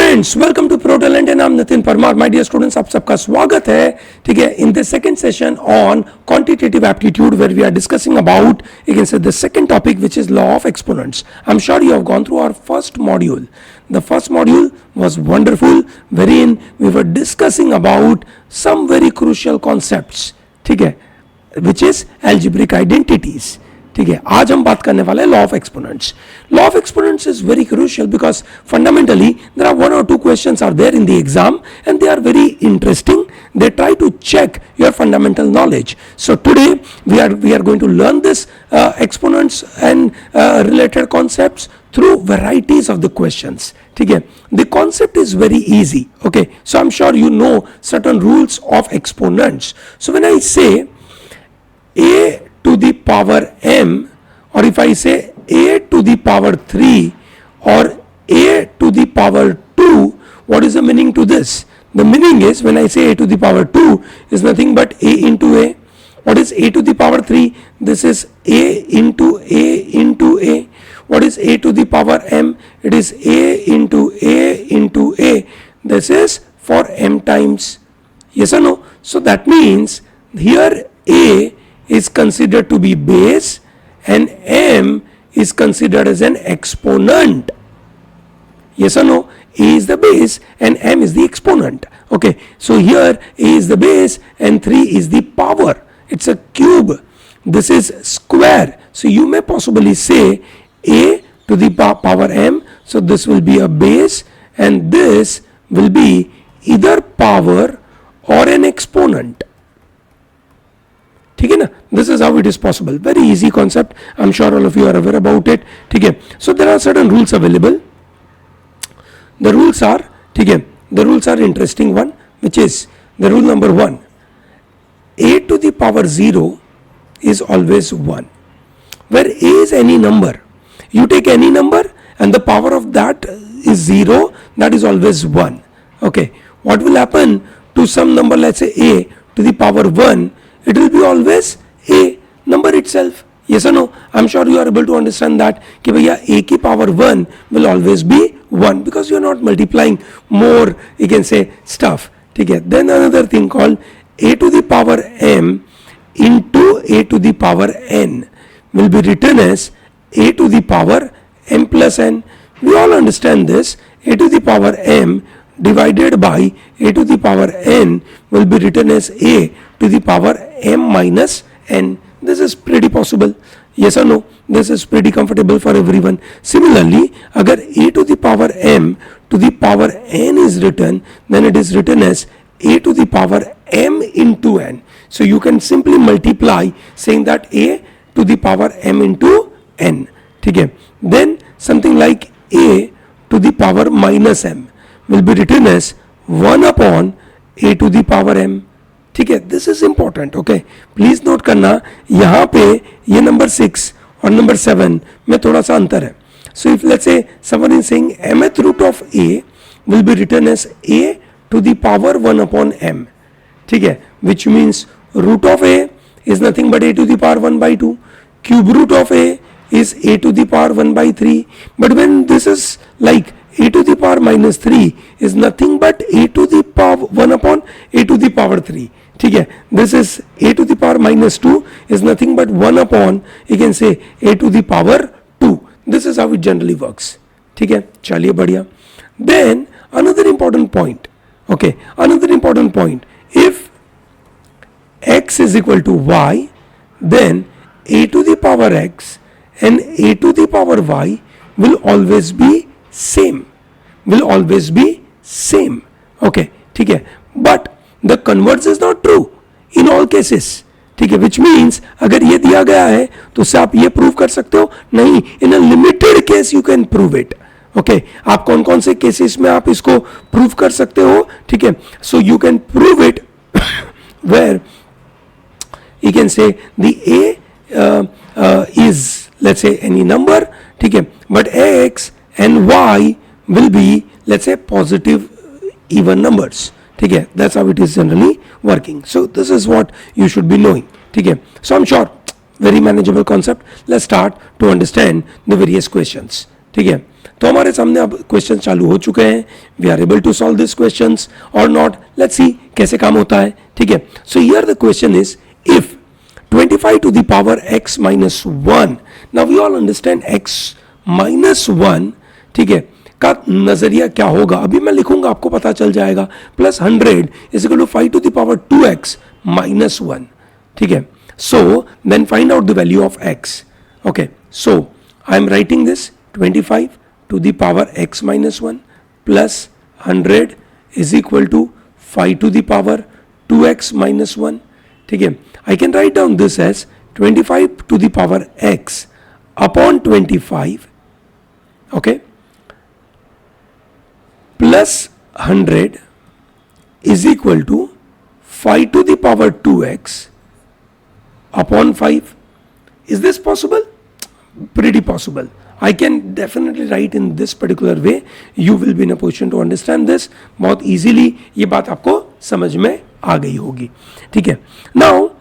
Friends, welcome to pro talent and I M Nitin Parmar. My dear students, आप सबका स्वागत है. ठीक है, in the second session on quantitative aptitude where we are discussing about again say the second topic, which is law of exponents. I'm sure you have gone through our first module. The first module was wonderful, wherein we were discussing about some very crucial concepts, ठीक है, which is algebraic identities. ठीक है, आज हम बात करने वाले हैं law of exponents. Law of exponents is very crucial because fundamentally there are one और two questions are there in the exam and they are very interesting. They try to check your fundamental knowledge. So today we are going to learn this exponents and related concepts through varieties of the questions. ठीक है, the concept is very easy. Okay, so I'm sure you know certain rules of exponents. So when I say a to the power m, or if I say a to the power 3 or a to the power 2, what is the meaning to this? The meaning is, when I say a to the power 2 is nothing but a into a. What is a to the power 3? This is a into a into a. What is a to the power m? It is a into a into a. This is for m times. Yes or no? So that means here a is considered to be base and m is considered as an exponent. Yes or no? A is the base and m is the exponent. Okay, so here a is the base and 3 is the power. It's a cube. This is square. So you may possibly say a to the power m. So this will be a base and this will be either power or an exponent. ठीक है ना? This is how it is possible. Very easy concept. I'm sure all of you are aware about it. ठीक है? So there are certain rules available. The rules are, ठीक है, the rules are interesting one, which is the rule number 1. A to the power 0 is always 1. Where a is any number, you take any number and the power of that is 0, that is always 1. Okay, what will happen to some number, let's say a to the power 1, it will be always a number itself. Yes or no? I'm sure you are able to understand that कि भैया a की power 1 will always be 1 because you are not multiplying more, you can say, stuff. ठीक है. Then another thing called a to the power m into a to the power n will be written as a to the power m plus n. We all understand this. A to the power m divided by a to the power n will be written as a to the power m minus n. This is pretty possible. Yes or no? This is pretty comfortable for everyone. Similarly, अगर a to the power m to the power n is written, then it is written as a to the power m into n. So you can simply multiply saying that a to the power m into n. ठीक है? Then something like a to the power minus m will be written as 1 upon a to the power m. ठीक है, this is important. Okay, please note करना, यहाँ पे ये number 6 और number 7 में थोड़ा सा अंतर है. So if let's say someone is saying mth root of a will be written as a to the power 1 upon m. ठीक है, which means root of a is nothing but a to the power 1 by 2. Cube root of a is a to the power 1 by 3. But when this is like a to the power minus 3 is nothing but a to the power 1 upon a to the power 3. ठीक है, this is a to the power minus 2 is nothing but 1 upon, you can say, a to the power 2. This is how it generally works. ठीक है, चलिए बढ़िया. Then another important point. Okay, another important point. If x is equal to y, then a to the power x and a to the power y will always be same. Will always be same. Okay, ठीक है, but the converse is not true in all cases. ठीक है, which means अगर ये दिया गया है तो उससे आप ये प्रूव कर सकते हो नहीं. in a limited case you can prove it. Okay, आप कौन कौन से केसेस में आप इसको प्रूव कर सकते हो. ठीक है, so you can prove it where you can say the a is, let's say, any number. ठीक है, but x and y will be, let's say, positive even numbers. ठीक है, that's how it is generally working. So this is what you should be knowing. ठीक है, so I'm sure very manageable concept. Let's start to understand the various questions. ठीक है, तो हमारे सामने अब क्वेश्चन चालू हो चुके हैं. We are able to solve this questions और नॉट. लेट्स सी कैसे काम होता है. ठीक है. So here the question is if 25 to the power x minus 1. Now we all understand x minus 1, ठीक है, का नजरिया क्या होगा अभी मैं लिखूंगा, आपको पता चल जाएगा. Plus 100 is equal to 5 to the power 2x minus 1. ठीक है. So then find out the value of x. Okay. So I am writing this 25 to the power x minus 1 plus 100 is equal to 5 to the power 2x minus 1. ठीक है. I can write down this as 25 to the power x upon 25, okay, plus 100 is equal to 5 to the power 2x upon 5. Is this possible? Pretty possible. I can definitely write in this particular way. You will be in a position to understand this. बहुत easily ये बात आपको समझ में आ गई होगी. ठीक है. Now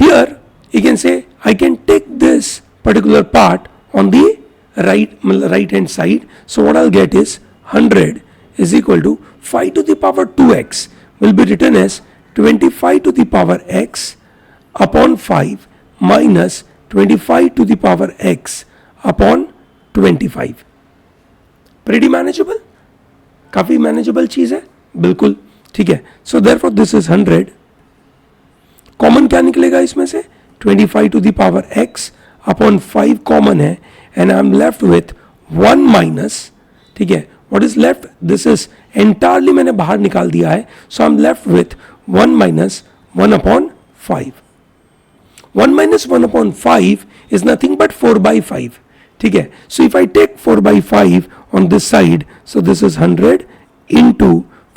here you can say I can take this particular part on the right hand side. So what I'll get is 100 is equal to 5 to the power 2x will be written as 25 to the power x upon 5 minus 25 to the power x upon 25. Pretty manageable. काफी manageable चीज है. बिल्कुल. ठीक है. So therefore this is 100. Common क्या निकलेगा इसमें से 25 to the power x upon 5 common है and I am left with 1 minus. ठीक है. What is left, this is entirely मैंने बाहर निकाल दिया है. So I am left with 1 minus 1 upon 5. 1 minus 1 upon 5 is nothing but 4 by 5. ठीक है. So if I take 4 by 5 on this side, so this is 100 into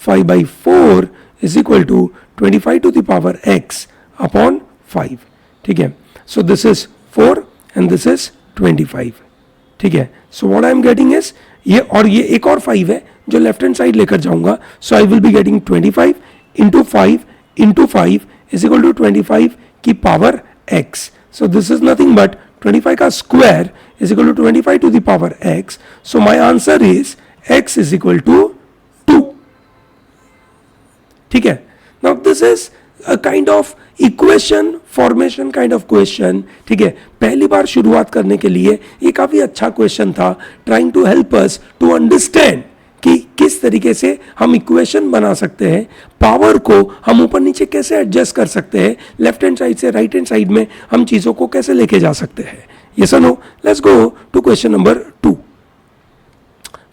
5 by 4 is equal to 25 to the power x upon 5. ठीक है. So this is 4 and this is 25. ठीक है. So what I am getting is ये और ये एक और 5 है जो लेफ्ट हैंड साइड लेकर जाऊंगा. So I will be getting 25 into 5 into 5 is equal to 25 की power x. So this is nothing but 25 का square is equal to 25 to the power x. So my answer is x is equal to 2. ठीक है. Now this is a kind of equation formation kind of question. ठीक है. पहली बार शुरुआत करने के लिए ये काफी अच्छा क्वेश्चन था, trying to help us to understand कि किस तरीके से हम इक्वेशन बना सकते हैं, पावर को हम ऊपर नीचे कैसे एडजस्ट कर सकते हैं, लेफ्ट हैंड साइड से राइट हैंड साइड में हम चीजों को कैसे लेके जा सकते हैं. यस और no. Let's go to question number 2.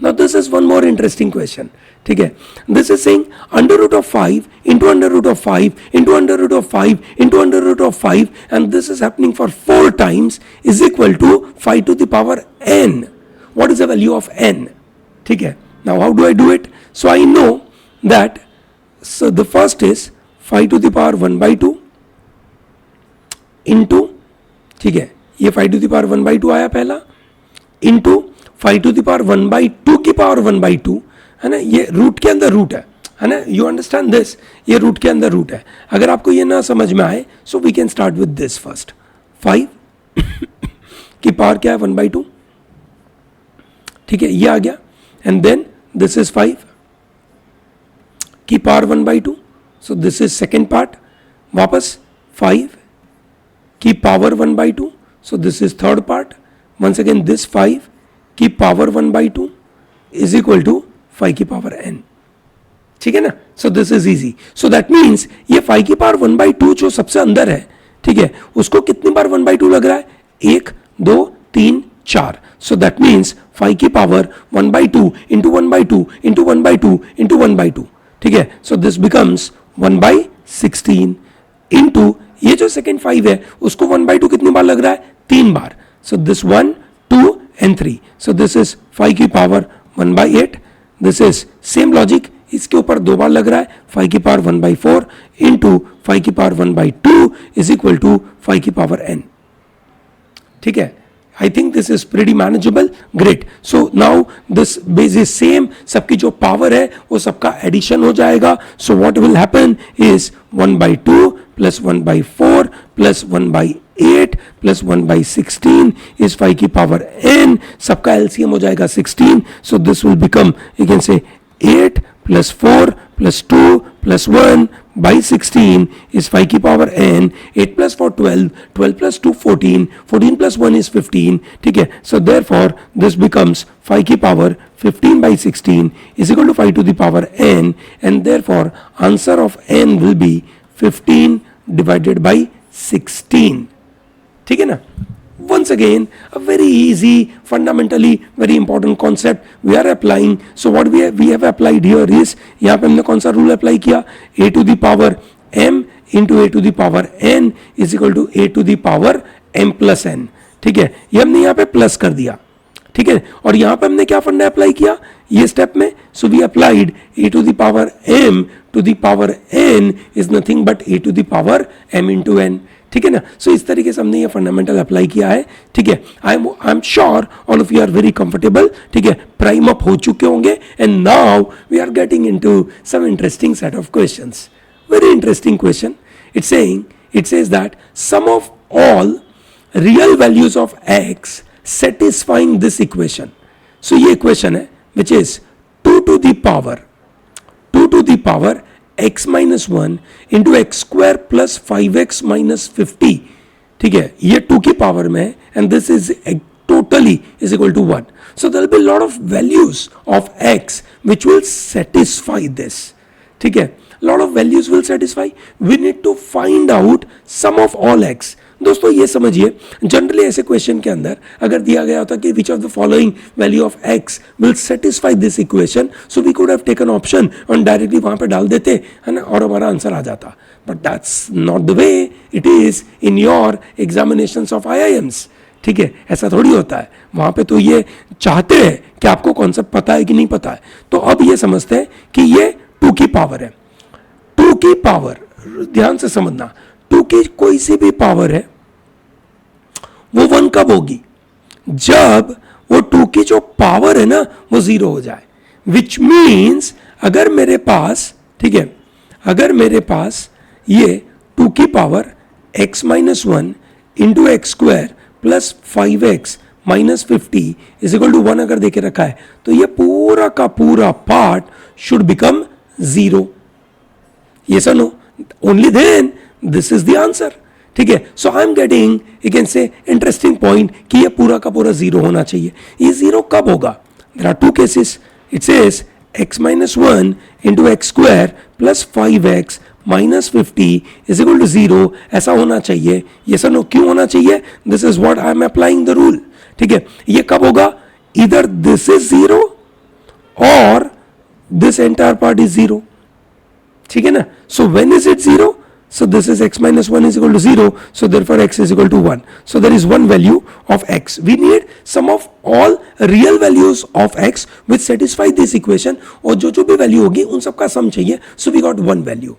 Now this is one more interesting question. ठीक है. This is saying under root of 5 into under root of 5 into under root of 5 into under root of 5 and this is happening for 4 times is equal to 5 to the power n. What is the value of n? ठीक है. Now how do I do it? So I know that, so the first is 5 to the power 1 by 2 into, ठीक है, ये 5 to the power 1 by 2 आया पहला, into 5 to the power 1 by 2 की power 1 by 2, है ना. ये रूट के अंदर रूट है ना. You understand this. ये रूट के अंदर रूट है. अगर आपको ये ना समझ में आए so we can start with this first. 5 की पावर क्या है 1 by 2. ठीक है. ये आ गया. And then this is 5 की power 1 by 2. So this is second part. वापस 5 की power 1 by 2. So this is third part. Once again this 5 की power 1 by 2 is equal to 5 की पावर n. ठीक है ना. So this is easy. So that means ये 5 की power 1 by 2 जो सबसे अंदर है, ठीक है, उसको कितनी बार 1 by 2 लग रहा है? 1 2 3 4. So that means 5 की power 1 by 2 into 1 by 2 into 1 by 2 into 1 by 2. ठीक है. So this becomes 1 by 16 into ये जो second 5 है उसको 1 by 2 कितनी बार लग रहा है? 3 बार. So this 1 2 and 3. So this is 5 की power 1 by 8. This is same logic. इसके ऊपर 2 बार लग रहा है. 5 की पावर 1 by 4 into 5 की power 1 by 2 is equal to 5 की पावर n. ठीक है. I think this is pretty manageable. Great. So now this base is same. सबकी जो power है वो सबका addition हो जाएगा. So what will happen is 1 by 2 plus 1 by 4 plus 1 by 8 plus 1/16 is 5 की पावर n. सबका एलसीएम हो जाएगा 16. सो this will become, you can से 8 प्लस 4 प्लस 2 प्लस 1/16 is 5 की power n. 8 plus 4 12, 12 plus 2 14, 14 plus 1 is 15. ठीक है, so therefore this becomes 5 की power 15/16 is equal to 5 to the power n, and therefore answer of n will be 15 divided by 16. ठीक है ना? Once again, a very easy, fundamentally very important concept we are applying. So what we have applied here is, यहाँ पे हमने कौन सा rule apply किया? a to the power m into a to the power n is equal to a to the power m plus n. ठीक है, ये हमने यहाँ पे प्लस कर दिया. ठीक है, और यहाँ पे हमने क्या फंडा अप्लाई किया ये स्टेप में? So we applied a to the power m to the power n is nothing but a to the power m into n. ठीक है ना? सो इस तरीके से हमने ये फंडामेंटल अप्लाई किया है. ठीक है, I am sure all of you are very comfortable. ठीक है, प्राइम अप हो चुके होंगे, and now we are getting into some interesting set of questions. Very interesting question. It says that sum of all real values of x satisfying this equation. So ये equation है which is 2 to the power x minus 1 into x square plus 5x minus 50. ठीक है, ये 2 की power में है, and this is totally is equal to 1. So there will be a lot of values of x which will satisfy this. ठीक है, lot of values will satisfy. We need to find out sum of all x. दोस्तों ये समझिए, generally ऐसे question के अंदर अगर दिया गया होता कि which of the following value of x will satisfy this equation, so we could have taken option और डायरेक्टली वहां पे डाल देते, है ना, और हमारा आंसर आ जाता. But that's not the way it is in your examinations of IIMs. ठीक है, ऐसा थोड़ी होता है. वहां पे तो ये चाहते हैं कि आपको कॉन्सेप्ट पता है कि नहीं पता है. तो अब ये समझते हैं कि ये 2 की पावर है. 2 की पावर, ध्यान से समझना, 2 की कोई सी भी पावर है वो 1 कब होगी? जब वो 2 की जो पावर है ना वो 0 हो जाए. विच मीन्स अगर मेरे पास, ठीक है, अगर मेरे पास ये 2 की power x minus 1 into x square plus 5x minus 50 is equal to 1 अगर देके रखा है, तो ये पूरा का पूरा part should become 0. Yes or no? Only then this is the answer. ठीक है, so I am getting, you can say interesting point कि ये पूरा का पूरा 0 होना चाहिए. ये 0 कब होगा? There are 2 cases. It says x minus 1 into x square plus 5x minus 50 is equal to 0. ऐसा होना चाहिए. Yes or no? क्यों होना चाहिए? This is what I am applying the rule. ठीक है, ये कब होगा? इधर दिस इज 0 और दिस एंटायर पार्ट इज 0. ठीक है ना? So when is it 0? So this is x minus 1 is equal to 0. So therefore x is equal to 1. So there is one value of x. We need sum of all real values of x which satisfy this equation. और जो भी value होगी उन सबका sum चाहिए. So we got one value.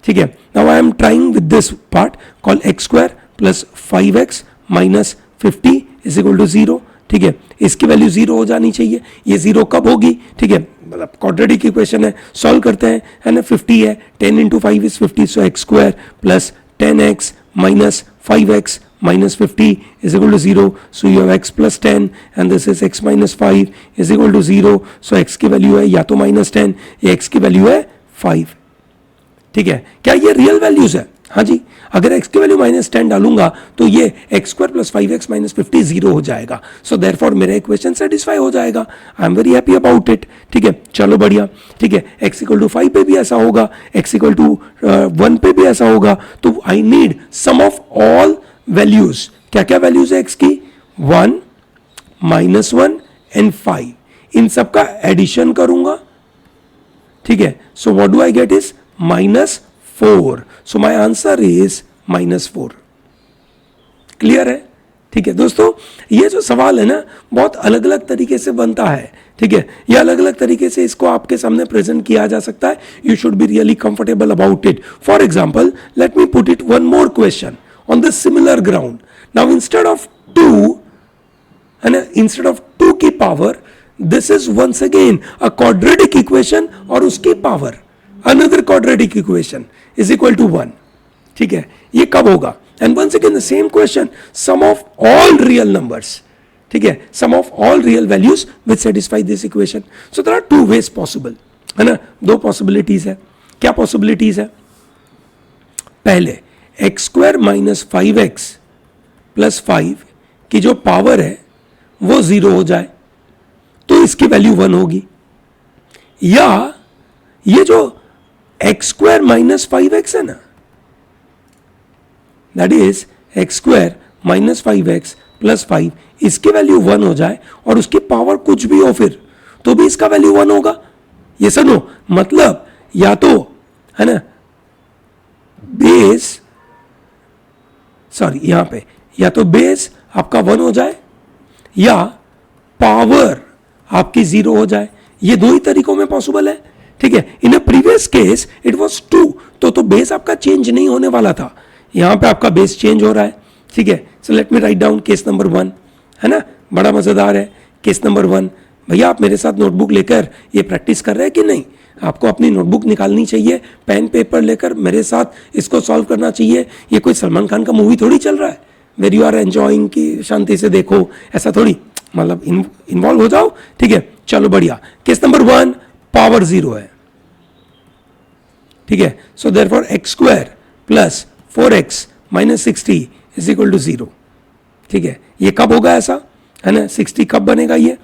ठीक है. Now I am trying with this part called x square plus 5x minus 50 is equal to 0. ठीक है, इसकी वैल्यू 0 हो जानी चाहिए. ये 0 कब होगी? ठीक है, मतलब क्वाड्रेटिक इक्वेशन है, सॉल्व करते हैं, है ना. 50 है, 10 into 5 is 50, so x square plus 10x minus 5x minus 50 is equal to 0. So you have x plus 10 and this is x minus 5 is equal to 0. So x की value है या तो minus 10 या x की value है 5. ठीक है, क्या ये रियल वैल्यूज है? हाँ जी. अगर x की वैल्यू माइनस 10 डालूंगा तो ये x square plus 5x minus 50 0 हो जाएगा. सो देयरफॉर मेरा इक्वेशन सेटिस्फाई हो जाएगा. I am very happy about it. ठीक है, चलो बढ़िया. ठीक है, x इक्वल टू 5 पे भी ऐसा होगा, x इक्वल टू 1 पे भी ऐसा होगा. तो I need sum of all values. क्या क्या वैल्यूज है x की? 1 माइनस 1 एंड 5. इन सबका एडिशन करूंगा. ठीक है, so what do I get is minus 4. So my answer is minus 4. Clear है? ठीक है दोस्तों, ये जो सवाल है ना बहुत अलग अलग तरीके से बनता है. ठीक है, ये अलग अलग तरीके से इसको आपके सामने प्रेजेंट किया जा सकता है. You should be really comfortable about it. For example, let me put it one more question on the similar ground. Now instead of 2, है ना, इंस्टेड ऑफ 2 की power, this is once again a quadratic equation और उसकी power another quadratic equation is equal to 1. ठीक है, ये कब होगा? And once again the same question, sum of all real numbers, ठीक है, sum of all real values which satisfy this equation. So there are two ways possible, है ना, दो पॉसिबिलिटीज है. क्या पॉसिबिलिटीज है? पहले x square minus 5x plus 5 की जो पावर है वो 0 हो जाए तो इसकी वैल्यू 1 होगी, या ये जो एक्स स्क्वायर माइनस 5x है ना, that is x square minus 5x plus 5, इसकी वैल्यू 1 हो जाए और उसकी पावर कुछ भी हो फिर तो भी इसका वैल्यू 1 होगा. ये सुनो, मतलब या तो, है ना, बेस, सॉरी यहां पे, या तो बेस आपका 1 हो जाए या पावर आपकी 0 हो जाए. ये दो ही तरीकों में पॉसिबल है, ठीक है. In a previous case it was 2, तो बेस आपका चेंज नहीं होने वाला था, यहां पे आपका बेस चेंज हो रहा है, ठीक है. So let me write down case number 1, है ना, बड़ा मजेदार है. केस नंबर 1, भैया आप मेरे साथ नोटबुक लेकर ये प्रैक्टिस कर रहे हैं कि नहीं? आपको अपनी नोटबुक निकालनी चाहिए, पेन पेपर लेकर मेरे साथ इसको सॉल्व करना चाहिए. ये कोई सलमान खान का मूवी थोड़ी चल रहा है वेर यू आर एंजॉइंग कि शांति से देखो, ऐसा थोड़ी, मतलब इन्वॉल्व हो जाओ, ठीक है. चलो बढ़िया. केस नंबर 1, पावर 0 है, ठीक है. So therefore x square plus 4x minus 60 is equal to 0, ठीक है. ये कब होगा ऐसा, है ना, 60 कब बनेगा ये?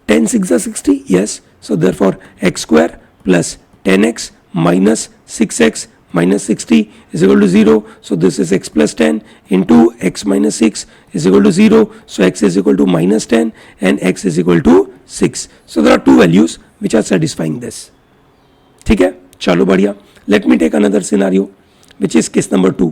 10 6 60, yes. So therefore x square plus 10x minus 6x minus 60 is equal to 0. So this is x plus 10 into x minus 6 is equal to 0. So x is equal to minus 10 and x is equal to 6. So there are two values which are satisfying this. ठीक है, चलो बढ़िया. Let me take another scenario which is case number 2.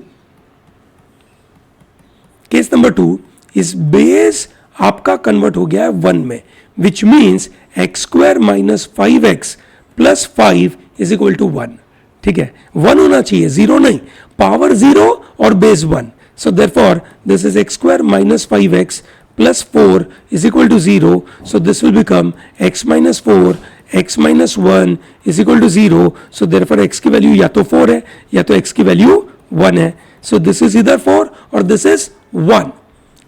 Case number 2 is base आपका convert हो गया है 1 में, which means x square minus 5x plus 5 is equal to 1. ठीक है, 1 होना चाहिए, 0 नहीं. पावर 0 और base 1. So therefore this is x square minus 5x plus 4 is equal to 0. So this will become x minus 4 x minus 1 is equal to 0. So therefore x की value या तो 4 है या तो x की वैल्यू 1 है. So this is इधर 4 और दिस इज 1,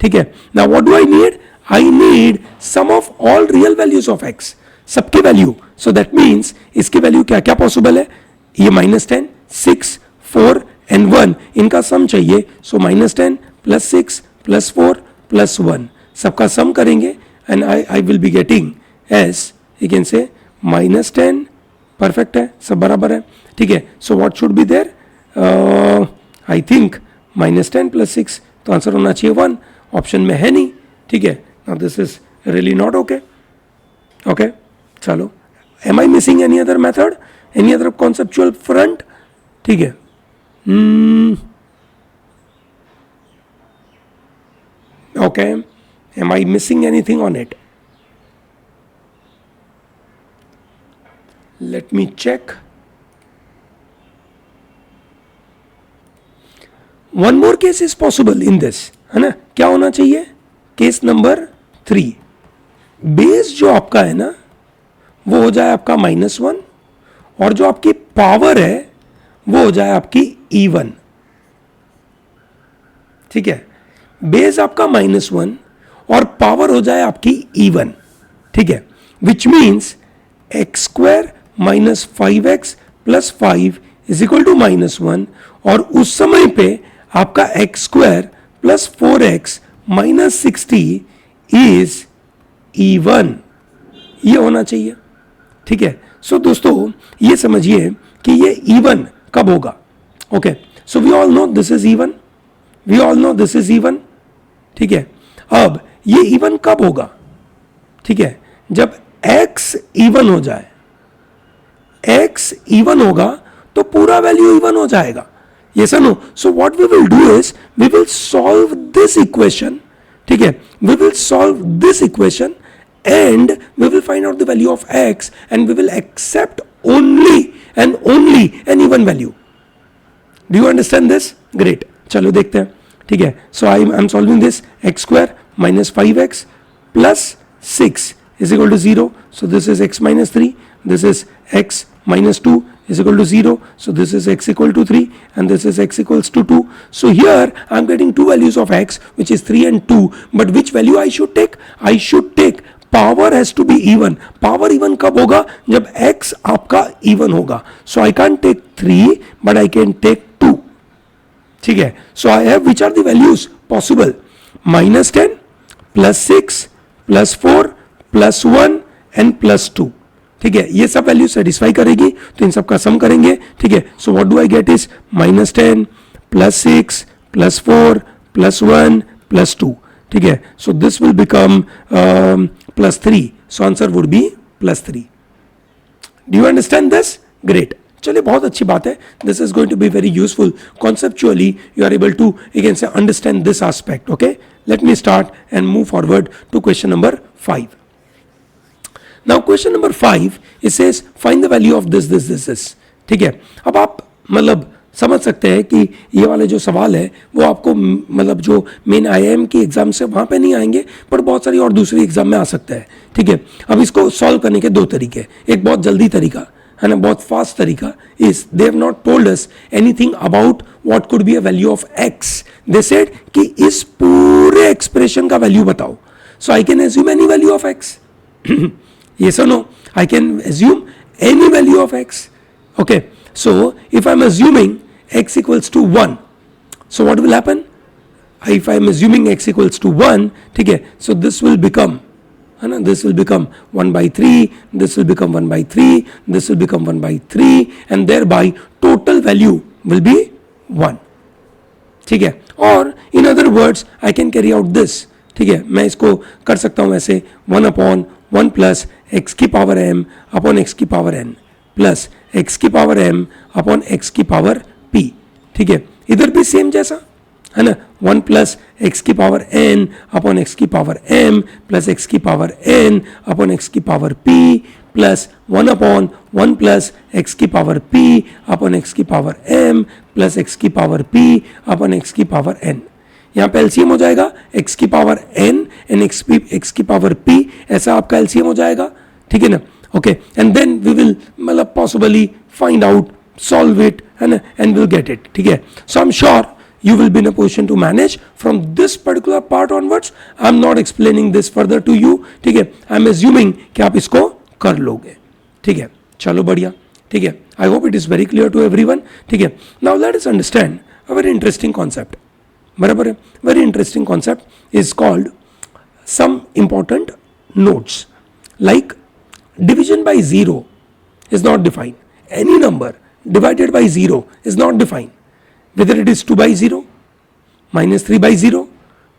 ठीक है. Now what do I need? I need sum of all real values of x, सबकी वैल्यू. सो दैट मीन्स इसकी वैल्यू क्या क्या पॉसिबल है? ये माइनस 10, 6, 4 एंड 1, इनका सम चाहिए. So minus 10 plus 6 plus 4 plus 1, सबका सम करेंगे and I will be getting S, you can say minus 10. Perfect है, सब बराबर है, ठीक है. So what should be there? I think minus 10 plus 6, तो आंसर होना चाहिए 1. ऑप्शन में है नहीं, ठीक है. Now this is really not okay. Okay, चलो. Am I missing any other method, any other conceptual front? ठीक है. Okay, am I missing anything on it? Let me check. One more case is possible in this, है ना. क्या होना चाहिए? Case number 3, base जो आपका है ना वो हो जाए आपका -1 और जो आपकी पावर है वो हो जाए आपकी E1, ठीक है. बेस आपका -1 और पावर हो जाए आपकी E1, ठीक है. Which means x square minus 5x plus 5 is equal to -1 और उस समय पे आपका x square plus 4x minus 60 is E1, ये होना चाहिए, ठीक है. सो दोस्तों ये समझिए कि ये E1 कब होगा. Okay, so we all know this is E1, we all know this is E1, ठीक है. अब ये E1 कब होगा? ठीक है, जब x E1 हो जाए. x E1 होगा तो पूरा वैल्यू E1 हो जाएगा. यस और no? So what we will do is we will solve this equation, ठीक है. We will solve this equation and we will find out the value of x and we will accept only and only an even value. Do you understand this? Great. चलो देखते हैं, ठीक है. So I am solving this. X square minus 5x plus 6 is equal to 0. So this is x minus 3, this is x minus 2 is equal to 0. So this is x equal to 3 and this is x equals to 2. So here I am getting two values of x, which is 3 and 2. But which value I should take? I should take power has to be even. Power even कब होगा? जब x आपका even होगा. So I can't take 3 but I can take 2. ठीक है. So I have which are the values possible? -10, +6, +4, +1 and +2. ठीक है, ये सब वैल्यू सेटिस्फाई करेगी तो इन सब का सम करेंगे. ठीक है. So what do I get is -10 +6 +4 +1 +2. ठीक है. So this will become +3. So answer would be +3. Do you understand this? Great. चलिए, बहुत अच्छी बात है. This is going to be very useful. Conceptually you are able to again say understand this aspect. Okay, let me start and move forward to question number 5. Now question number 5 it says find the value of this. ठीक है. अब आप मतलब समझ सकते हैं कि ये वाले जो सवाल है वो आपको मतलब जो मेन IIM की एग्जाम से वहाँ पे नहीं आएंगे, पर बहुत सारी और दूसरी एग्जाम में आ सकता है. ठीक है. अब इसको सॉल्व करने के दो तरीके. एक बहुत जल्दी तरीका है ना, बहुत फास्ट तरीका is they have not told us anything about what could be a value of x. They said कि इस पूरे एक्सप्रेशन का वैल्यू बताओ. So I can assume any value of x. Yes or no? I can assume any value of x. Okay. So if I am assuming x equals to 1, so what will happen? If I am assuming x equals to 1, ठीक है, so this will become, है ना, this will become 1/3, this will become 1/3, this will become 1/3, and thereby total value will be 1. ठीक है. और in other words I can carry out this. ठीक है, मैं इसको कर सकता हूं ऐसे 1/1 प्लस x की पावर m अपॉन x की पावर n प्लस x की पावर m अपॉन x की पावर p. ठीक है, इधर भी सेम जैसा है ना, 1 प्लस x की पावर n अपॉन x की पावर m प्लस x की पावर n अपॉन x की power p plus 1/1 plus x की पावर p अपॉन x की पावर m प्लस x की पावर p अपॉन x की power n. यहाँ पे LCM हो जाएगा x की पावर n एंड x की पावर p, ऐसा आपका एलसीएम हो जाएगा. ठीक है ना. Okay, and then we will मतलब possibly find out, solve it, है ना, एंड विल गेट इट. ठीक है. So I am sure you will be in a position to manage from this particular part onwards. I am not explaining this further to you. ठीक है, I am assuming कि आप इसको कर लोगे. ठीक है, चलो बढ़िया. ठीक है, I hope it is very clear to everyone. ठीक है. Now let us understand a very interesting concept. बराबर है. Very interesting concept is called some important notes like division by 0 is not defined. Any number divided by 0 is not defined. Whether it is 2 by 0, minus 3 by 0,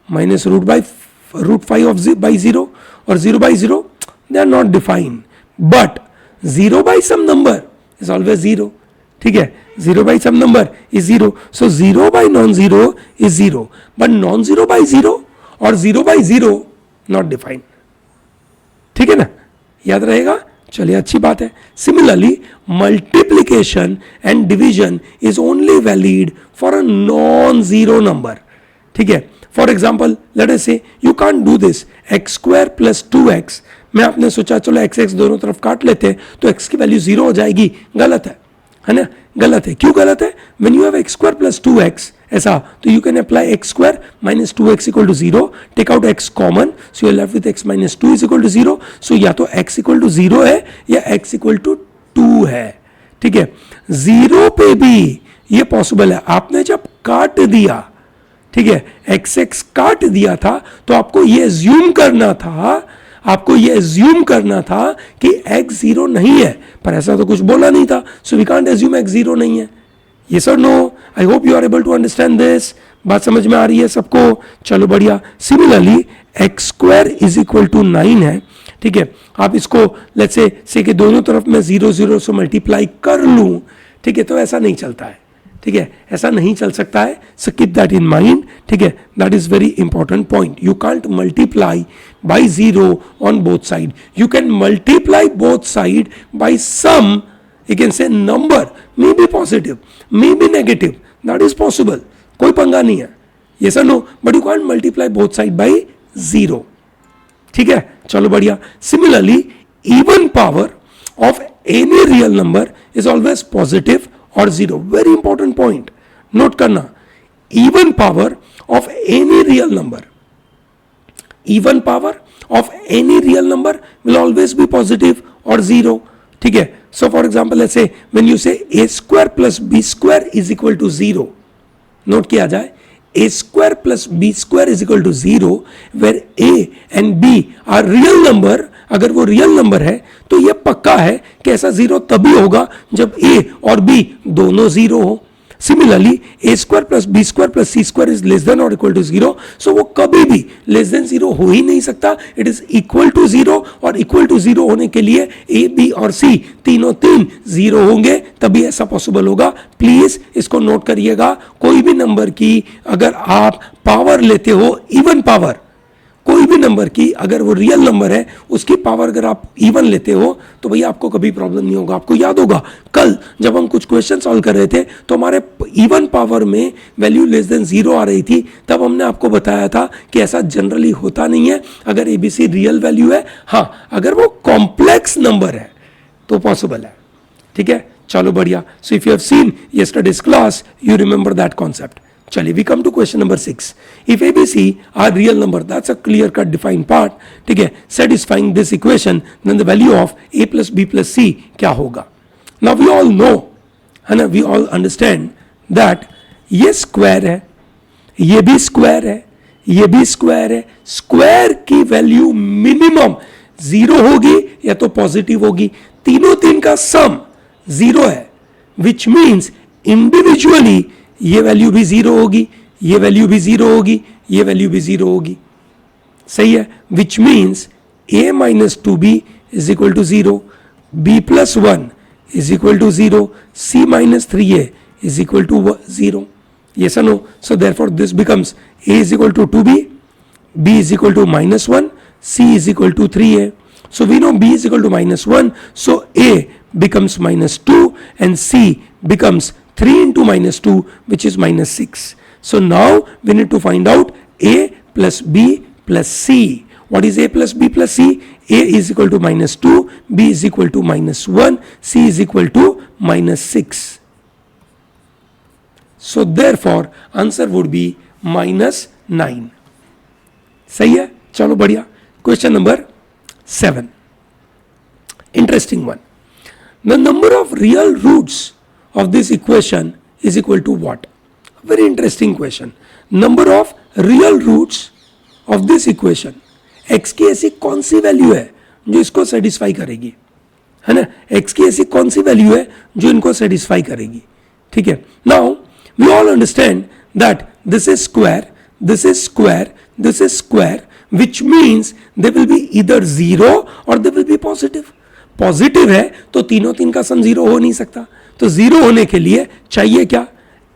minus root 5 of by 0 or 0 by 0, they are not defined. But 0 by some number is always 0. ठीक है, 0 by some number is 0. So 0 by non-zero is 0. But non-zero by 0 or 0 by 0 not defined. ठीक है ना, याद रहेगा. चलिए, अच्छी बात है. Similarly multiplication and division is only valid for a non zero number. ठीक है. फॉर एग्जाम्पल लेट अस से you can't do this x² + 2x. मैं आपने सोचा चलो x दोनों तरफ काट लेते हैं तो x की वैल्यू 0 हो जाएगी. गलत है ना, गलत है. क्यों गलत है? When you have x² + 2x ऐसा, तो you can apply x² - 2x = 0, take out x common, so you are left with x - 2 = 0. सो या तो x = 0 है या x = 2 है. ठीक है, 0 पे भी ये पॉसिबल है. आपने जब काट दिया, ठीक है, x काट दिया था तो आपको ये एज्यूम करना था कि x 0 नहीं है, पर ऐसा तो कुछ बोला नहीं था. So we can't assume x 0 नहीं है. Yes or no? I hope you are able to understand this. बात समझ में आ रही है सबको? चलो बढ़िया. Similarly, x² = 9 है. ठीक है, आप इसको लेट्स से कि दोनों तरफ मैं 0 0 से मल्टीप्लाई कर लूं. ठीक है, तो ऐसा नहीं चलता है. ठीक है, ऐसा नहीं चल सकता है. So keep that in mind. ठीक है, that is very important point. You can't multiply by 0 on both side. You can multiply both side by some. You can say number may be positive, may be negative. That is possible. कोई पंगा नहीं है. Yes or no? But you can't multiply both sides by 0. ठीक है, चलो बढ़िया. Similarly, even power of any real number is always positive और zero. Very important point note करना. Even power of any real number, even power of any real number will always be positive or zero. ठीक है. So for example, let's say when you say a square plus b square is equal to 0, note किया जाए a square plus b square is equal to 0, where a and b are real number. अगर वो real number है तो ये पक्का है कि ऐसा जीरो तभी होगा जब a और b दोनों जीरो हो. Similarly, a square plus b square plus c square is less than or equal to 0. So वो कभी भी less than 0 हो ही नहीं सकता. It is equal to 0, और equal to 0 होने के लिए a, b और c तीनों 0 होंगे तभी ऐसा पॉसिबल होगा. प्लीज इसको नोट करिएगा. कोई भी नंबर की अगर आप पावर लेते हो, इवन पावर, कोई भी नंबर की अगर वो रियल नंबर है उसकी पावर अगर आप इवन लेते हो तो भैया आपको कभी प्रॉब्लम नहीं होगा. आपको याद होगा कल जब हम कुछ क्वेश्चन सॉल्व कर रहे थे तो हमारे इवन पावर में वैल्यू लेस देन 0 आ रही थी. तब हमने आपको बताया था कि ऐसा जनरली होता नहीं है अगर एबीसी रियल वैल्यू है. हाँ, अगर वो कॉम्प्लेक्स नंबर है तो पॉसिबल है. ठीक है, चलो बढ़िया. So if you have seen yesterday's class you remember that concept. चलिए, we come to question number 6. If A B C are real number, that's a clear cut defined part. ठीक है, satisfying this equation, then the value of a plus b plus c क्या होगा. Now we all know, है ना, we all understand that ये square है, ये भी स्क्वायर है, ये भी स्क्वायर है. स्क्वायर की वैल्यू मिनिमम 0 होगी या तो पॉजिटिव होगी. तीनों तीन का सम 0 है, विच मीन्स इंडिविजुअली ये वैल्यू भी 0 होगी, ये वैल्यू भी 0 होगी, ये वैल्यू भी 0 होगी. सही है. Which means a minus 2b is equal to 0, b plus 1 is equal to 0, c minus 3a is equal to 0. yes or no? So therefore this becomes a is equal to 2b, b is equal to minus 1, c is equal to 3a. So we know b is equal to minus 1, so a becomes minus 2 and c becomes 3 into minus 2, which is minus 6. So now we need to find out a plus b plus c. What is a plus b plus c? A is equal to minus 2, b is equal to minus 1, c is equal to minus 6. So therefore answer would be minus 9. सही है. चलो बढ़िया. Question number 7. Interesting one. The number of real roots of this equation is equal to what? Very interesting question. Number of real roots of this equation. x की ऐसी कौन सी value है जो इसको सेटिस्फाई करेगी, है ना. x की ऐसी कौन सी वैल्यू है जो इनको सेटिस्फाई करेगी. ठीक है. Now we all understand that this is square, this is square, this is square, which means they will be either 0 or they will be positive. Positive है तो तीनों तीन का सम 0 हो नहीं सकता. तो 0 होने के लिए चाहिए क्या?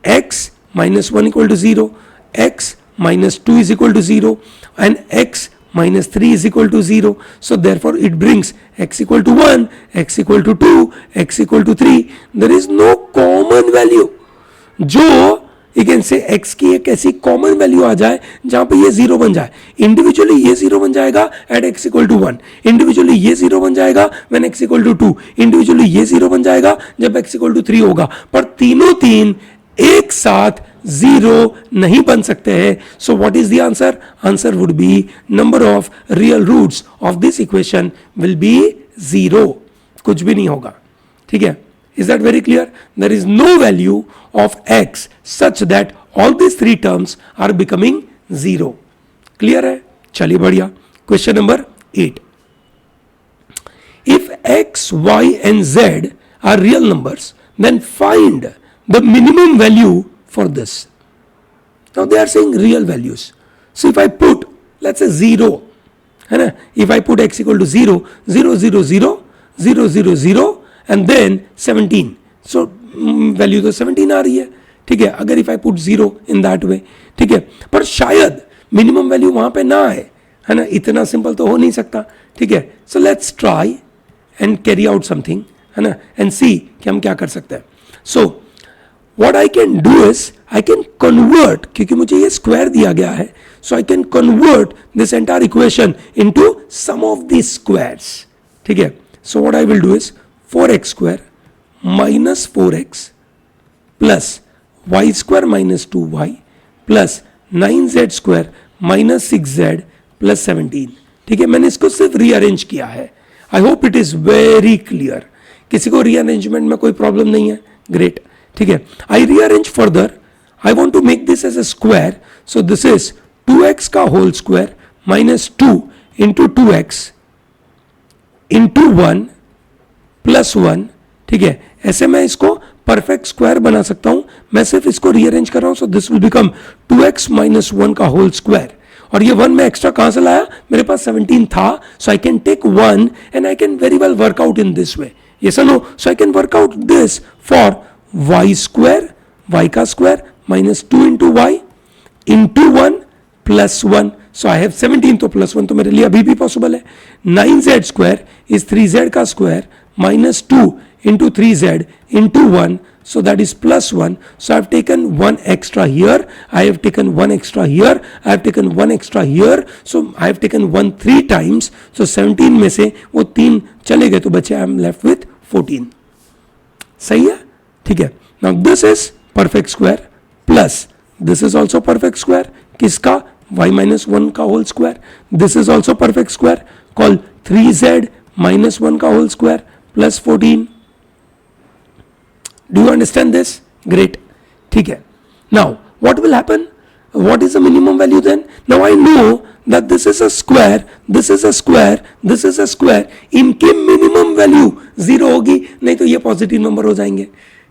x minus 1 equal to 0, x minus 2 is equal to 0, and x minus 3 is equal to 0. So therefore it brings x equal to 1, x equal to 2, x equal to 3. There is no common value जो you can say x की एक ऐसी common value आ जाए जहां पे ये 0 बन जाए. इंडिविजुअली ये 0 बन जाएगा at x equal to 1, individually ये 0 बन जाएगा when x equal to 2, individually ये 0 बन जाएगा जब x इक्वल टू 3 होगा. पर तीनों तीन एक साथ 0 नहीं बन सकते हैं. So what is the answer? Answer would be number of real roots of this equation will be 0. कुछ भी नहीं होगा. ठीक है. Is that very clear? There is no value of x such that all these three terms are becoming 0. Clear है? चलिए बढ़िया. Question number 8. If x, y and z are real numbers, then find the minimum value for this. Now they are saying real values. So if I put, let's say 0, है ना? If I put x equal to 0, 0, 0, 0, 0, 0, 0, and then 17. So value तो 17 आ रही है. ठीक है. अगर if I put 0 in that way, ठीक है, पर शायद मिनिमम वैल्यू वहां पे ना आए, है ना. इतना सिंपल तो हो नहीं सकता. ठीक है. So let's try and carry out something, है ना, एंड सी कि हम क्या कर सकते हैं. So what I can do is I can convert, क्योंकि मुझे ये स्क्वायर दिया गया है, so I can convert this entire equation into sum of the squares. ठीक है. So what I will do is 4x square minus 4x plus y square minus 2y plus 9z square minus 6z plus 17. ठीक है, मैंने इसको सिर्फ rearrange किया है. I hope it is very clear. किसी को रीअरेंजमेंट में कोई प्रॉब्लम नहीं है? ग्रेट. ठीक है, I rearrange further. I want to make this as a square. So this is 2x का whole square minus 2 into 2x into 1 plus 1. ठीक है, ऐसे मैं इसको परफेक्ट स्क्वायर बना सकता हूं. मैं सिर्फ इसको रीअरेंज कर रहा हूं. सो this will become 2x minus 1 का होल स्क्वायर. और ये 1 मैं एक्स्ट्रा कहां से लाया? मेरे पास 17 था. So I can take 1 and I can very well work out in this way. Yes और no? So I can work out this for y square, y का square minus 2 into y into 1 plus 1. So I have 17, तो plus 1 तो मेरे लिए अभी भी possible है. 9z square is 3z का square minus 2 into 3z into 1, so that is plus 1. So I have taken 1 extra here, I have taken 1 extra here, I have taken 1 extra here, so I have taken 1 3 times. So 17 में से वो 3 चले गए तो बचे I am left with 14. सही है? ठीक है. Now this is perfect square plus this is also perfect square. किसका? y minus 1 का whole square. This is also perfect square called 3z minus 1 का whole square plus 14. Do you understand this? Great. ठीक है. Now what will happen? What is the minimum value then? Now I know that this is a square, this is a square, this is a square. इनकी minimum value 0 होगी, नहीं तो ये positive number हो जाएंगे.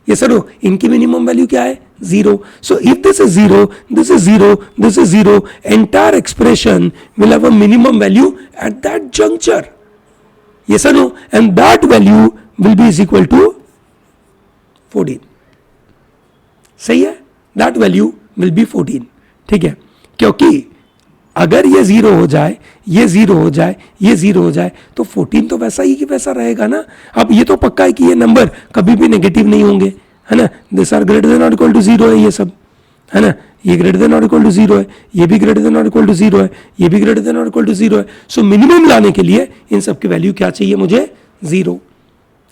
ये सर इनकी minimum value क्या है? 0. So if this is 0, this is 0, this is 0, entire expression will have a minimum value at that juncture. Yes or no? And that value will be is equal to 14. सही है? That value will be 14. ठीक है, क्योंकि अगर ये 0 हो जाए, ये 0 हो जाए, ये 0 हो जाए, तो 14 तो वैसा ही कि वैसा रहेगा ना. अब ये तो पक्का है कि ये नंबर कभी भी नेगेटिव नहीं होंगे, है ना. दिस आर ग्रेटर देन और इक्वल टू 0 है ये सब, है ना. ये ग्रेटर देन और इक्वल टू 0 है, ये भी ग्रेटर देन और इक्वल टू 0 है, ये भी ग्रेटर देन और इक्वल टू 0 है. सो मिनिमम लाने के लिए इन सब की वैल्यू क्या चाहिए मुझे? 0.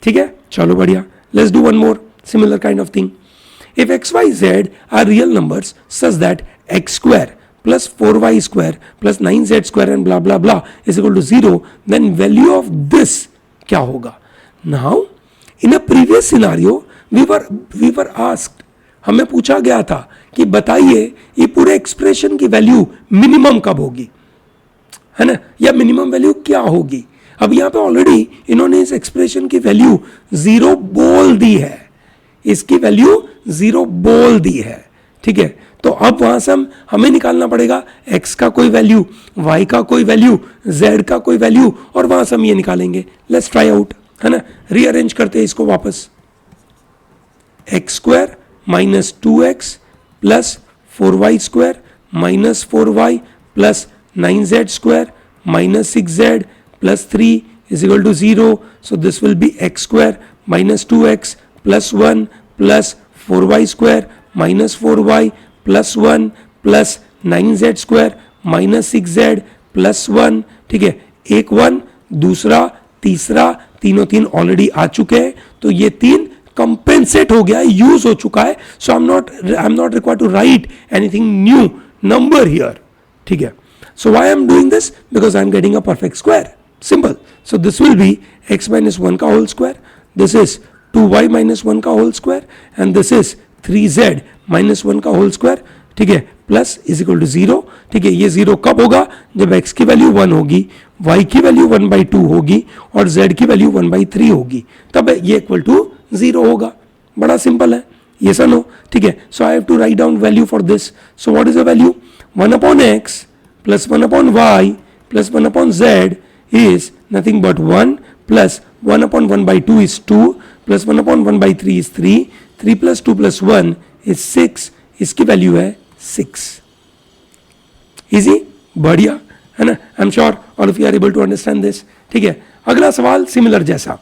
ठीक है, चलो बढ़िया. Let's do one more similar kind of thing. If x y z are real numbers such that x square plus 4y square plus 9z square and blah blah blah is equal to 0, then value of this क्या होगा? Now in a previous scenario we were asked, हमें पूछा गया था कि बताइए ये पूरे एक्सप्रेशन की वैल्यू मिनिमम कब होगी, है ना, या मिनिमम वैल्यू क्या होगी. अब यहाँ पे ऑलरेडी इन्होंने इस एक्सप्रेशन की वैल्यू 0 बोल दी है, इसकी वैल्यू 0 बोल दी है. ठीक है, तो अब वहां से हमें निकालना पड़ेगा x का कोई वैल्यू, y का कोई वैल्यू, z का कोई वैल्यू, और वहां से हम ये निकालेंगे. लेट्स ट्राई आउट, है ना. रीअरेंज करते हैं इसको वापस. X square minus 2x plus 4y square minus 4y plus 9z square minus 6z plus 3 is equal to 0. So this will be x square minus 2x plus 1 plus 4y square minus 4y plus 1 plus 9z square minus 6z plus 1. ठीक है, एक 1, दूसरा, तीसरा, तीनों 3 already आ चुके हैं, तो ये 3 कंपेंसेट हो गया, यूज हो चुका है. So I am not required to write anything new number here. ठीक है, so why I am doing this? Because I am getting a perfect square. Simple. So this will be x minus 1 का whole square, this is 2y minus 1 का whole square, and this is 3z minus 1 का whole square. ठीक है, plus is equal to 0. ठीक है, ये 0 कब होगा? जब x की वैल्यू 1 होगी, y की वैल्यू 1/2 होगी और z की वैल्यू 1/3 होगी, तब ये इक्वल टू 0 होगा. बड़ा सिंपल है. ये सर नो. ठीक है, so I have to write down value for this. So what is the value? 1/x plus 1/y plus 1/z is nothing but 1 plus 1/1/2 is 2 plus 1/1/3 is 3. 3 plus 2 plus 1 is 6. इसकी value है 6. Easy, बढ़िया, है ना. I am sure all of you are able to understand this. ठीक है, अगला सवाल similar जैसा.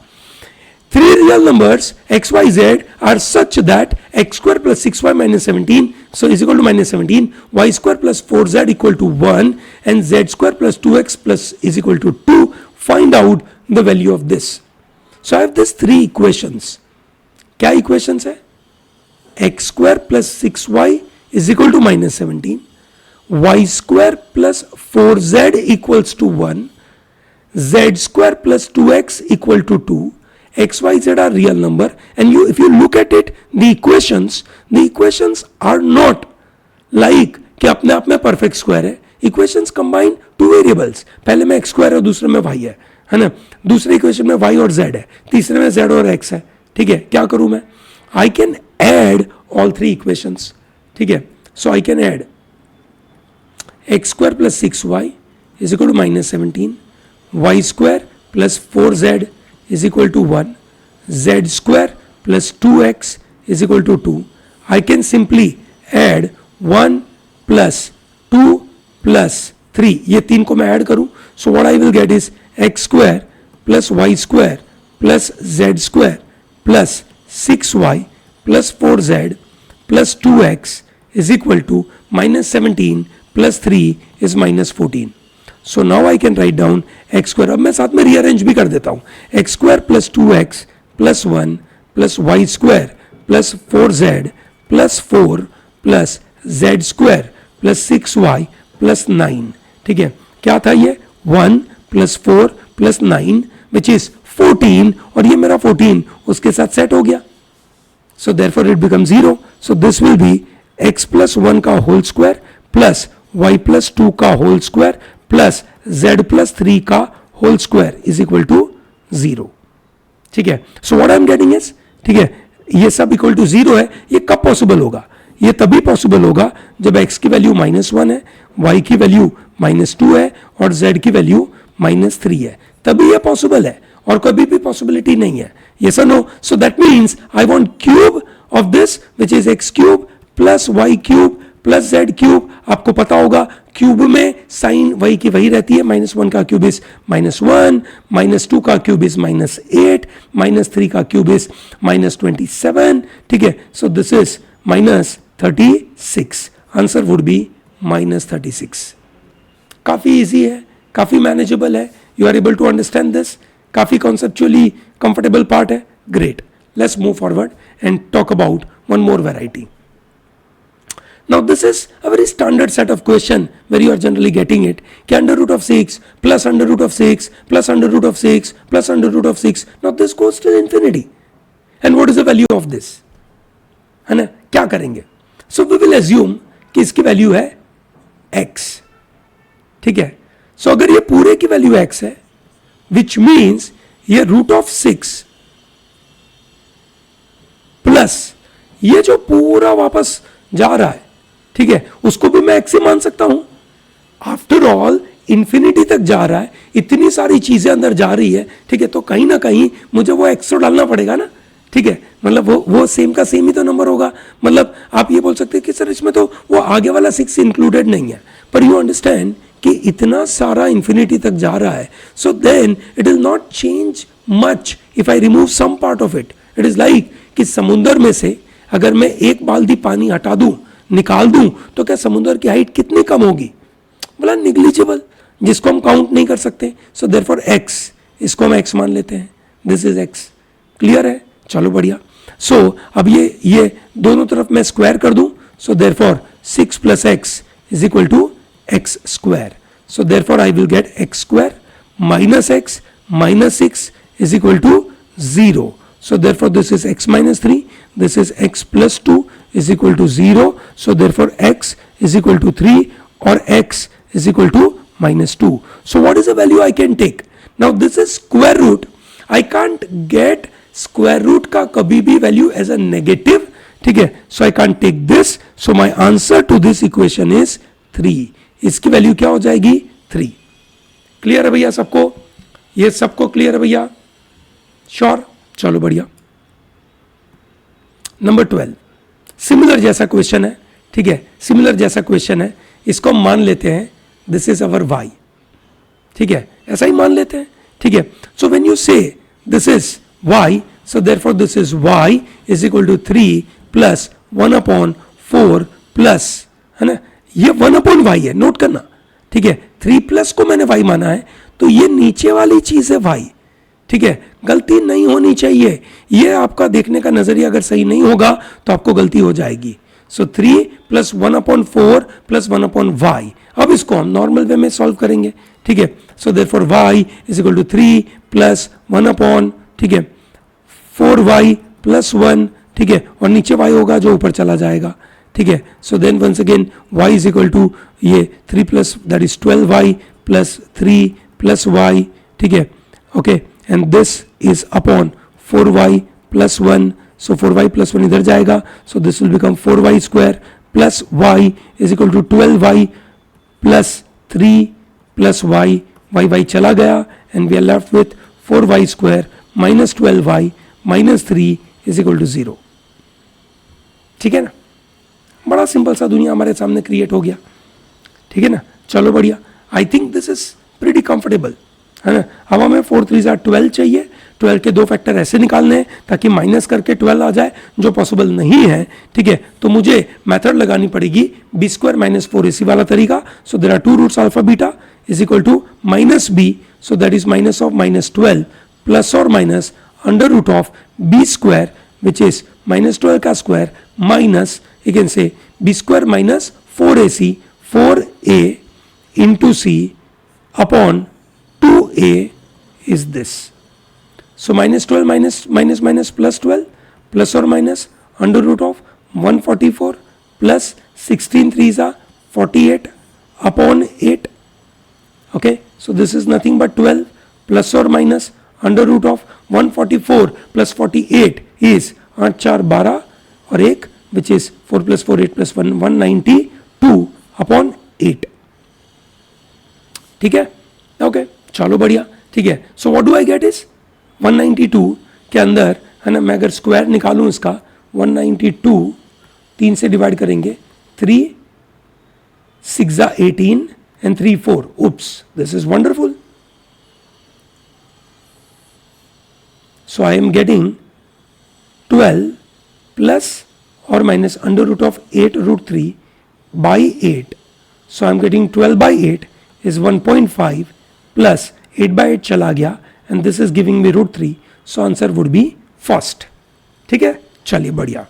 3 real numbers x, y, z are such that x square plus 6y minus 17 so is equal to minus 17, y square plus 4z equal to 1 and z square plus 2x plus is equal to 2. Find out the value of this. So I have this three equations. क्या equations है? X square plus 6y is equal to -17, y square plus 4z equals to 1, z square plus 2x equal to 2. X, y, z are real number, and if you look at it, the equations are not like कि अपने आप में perfect square है. Equations combine two variables. पहले में x square है, दूसरे में y है ना. दूसरे इक्वेशन में y और z है, तीसरे में z और x है. ठीक है, क्या करूं मैं? I can add all three equations. ठीक है, so I can add x square plus 6y is equal to -17, y square plus 4z is equal to 1, z square plus 2x is equal to 2. I can simply add 1 plus 2 plus 3. ये तीन को मैं add करूं, so what I will get is x square plus y square plus z square plus 6y plus 4z plus 2x is equal to -17 plus 3 is -14. So now I can write down x square. अब मैं साथ में rearrange भी कर देता हूं. x square plus 2x plus 1 plus y square plus 4z plus 4 plus z square plus 6y plus 9. ठीक है, क्या था ये? 1 plus 4 plus 9 which is 14, और ये मेरा 14 उसके साथ सेट हो गया. So therefore it becomes 0. So this will be x plus 1 का whole square plus y plus 2 का whole square plus z plus 3 का whole square is equal to 0. ठीक है, so what I am getting is, ठीक है, ये सब equal to 0 है. ये कब पॉसिबल होगा? ये तभी पॉसिबल होगा जब x की वैल्यू -1 है, y की वैल्यू -2 है और z की वैल्यू -3 है. तभी ये पॉसिबल है, और कभी भी पॉसिबिलिटी नहीं है. यस और no? So that means I want cube of this which is x cube plus y cube plus z cube. आपको पता होगा क्यूब में साइन वही की वही रहती है. -1 का क्यूब इज -1, -2 का क्यूब इज -8, -3 का क्यूब इज -27. ठीक है, so this is -36. Answer would be -36. काफी इजी है, काफी मैनेजेबल है. You are able to understand this. काफी कॉन्सेप्चुअली कंफर्टेबल पार्ट है. Great, let's move forward and talk about one more variety. Now this is a very standard set of question where you are generally getting it. कि under root of 6 plus under root of 6 plus under root of 6 plus under root of 6. Now this goes to infinity. And what is the value of this? है ना, क्या करेंगे? So we will assume कि इसकी value है x. ठीक है, so अगर ये पूरे की वैल्यू x है, which means ये root of 6 plus ये जो पूरा वापस जा रहा है, ठीक है, उसको भी मैं x ही मान सकता हूं. आफ्टर ऑल इंफिनिटी तक जा रहा है, इतनी सारी चीजें अंदर जा रही है. ठीक है, तो कहीं ना कहीं मुझे वो x तो डालना पड़ेगा ना. ठीक है, मतलब वो सेम का सेम ही तो नंबर होगा. मतलब आप ये बोल सकते हैं कि सर इसमें तो वो आगे वाला 6 इंक्लूडेड नहीं है, पर यू अंडरस्टैंड कि इतना सारा इंफिनिटी तक जा रहा है. So then it is not change much if I remove some part of it. It is like कि समुद्र में से अगर मैं एक बाल्टी पानी हटा दूं, निकाल दूं, तो क्या समुद्र की हाइट कितनी कम होगी? बोला निग्लिजिबल, जिसको हम काउंट नहीं कर सकते. सो देयरफॉर x, इसको हम x मान लेते हैं. This is x. क्लियर है? चलो बढ़िया. सो अब ये दोनों तरफ मैं स्क्वायर कर दूं. So therefore 6 plus x is equal to x square. So therefore I will get x square minus x minus 6 is equal to 0. So therefore this is x minus 3, this is x plus 2 is equal to 0. So therefore x is equal to 3 or x is equal to minus 2. So what is the value I can take? Now this is square root. I can't get square root का कभी भी value as a negative. ठीक है, so I can't take this. So my answer to this equation is 3. इसकी value क्या हो जाएगी? 3. Clear है भैया सबको? ये सबको क्लियर है भैया? श्योर? चलो बढ़िया. नंबर 12, सिमिलर जैसा क्वेश्चन है. ठीक है, सिमिलर जैसा क्वेश्चन है. इसको हम मान लेते हैं दिस इज अवर y. ठीक है, ऐसा ही मान लेते हैं. ठीक है, so when you say this is y, so therefore this is y is equal to 3 plus 1/4 plus, है ना, ये 1/y है, नोट करना. ठीक है, 3 प्लस को मैंने y माना है, तो ये नीचे वाली चीज है y. ठीक है, गलती नहीं होनी चाहिए। ये आपका देखने का नजरिया अगर सही नहीं होगा तो आपको गलती हो जाएगी। सो 3 प्लस 1/4 प्लस 1/y। अब इसको हम नॉर्मल वे में सॉल्व करेंगे, ठीक है। So therefore y is equal to 3 plus 1/, ठीक है, 4y प्लस 1, ठीक है, और नीचे y होगा जो ऊपर चला जाएगा, ठीक है। So then once again y is equal to ये 3 plus that is 12y plus 3 plus y, ठीक है, okay, and this is upon 4y plus 1। So 4y plus 1 इधर जाएगा, so this will become 4y square plus y is equal to 12y plus 3 plus y, y चला गया, and we are left with 4y square minus 12y minus 3 is equal to 0, ठीक है ना। बड़ा simple सा दुनिया हमारे सामने क्रिएट हो गया, ठीक है ना। चलो बढ़िया, I think this is pretty comfortable, है ना। अब हमें 4 3 12 चाहिए, 12 के 2 फैक्टर ऐसे निकालने हैं ताकि माइनस करके 12 आ जाए, जो पॉसिबल नहीं है, ठीक है। तो मुझे मेथड लगानी पड़ेगी बी स्क्वायर माइनस 4ac वाला तरीका। So there are 2 roots alpha beta is equal to minus b, so that is minus of minus 12 plus और minus under root of b square which is minus 12 का square minus you can say b square minus 4ac 4a into c upon 2a is this. So minus 12 minus plus 12 plus or minus under root of 144 plus 16 3s are 48 upon 8. Okay, so this is nothing but 12 plus or minus under root of 144 plus 48 is 8 4 12 और 1 which is 4 plus 4 8 plus 1 192 upon 8, ठीक है, okay, चलो बढ़िया, ठीक है। So what do I get is 192 के अंदर, है ना, मैं अगर स्क्वायर निकालूं इसका 192 3 से डिवाइड करेंगे, 3 6 18 and 3 4, oops, this is wonderful. So I am getting 12 plus or minus under root of 8 root 3 by 8. So I am getting 12 by 8 is 1.5 plus 8 by 8 चला गया, and this is giving me root 3. So answer would be first. ठीक है, चलिए बढ़िया.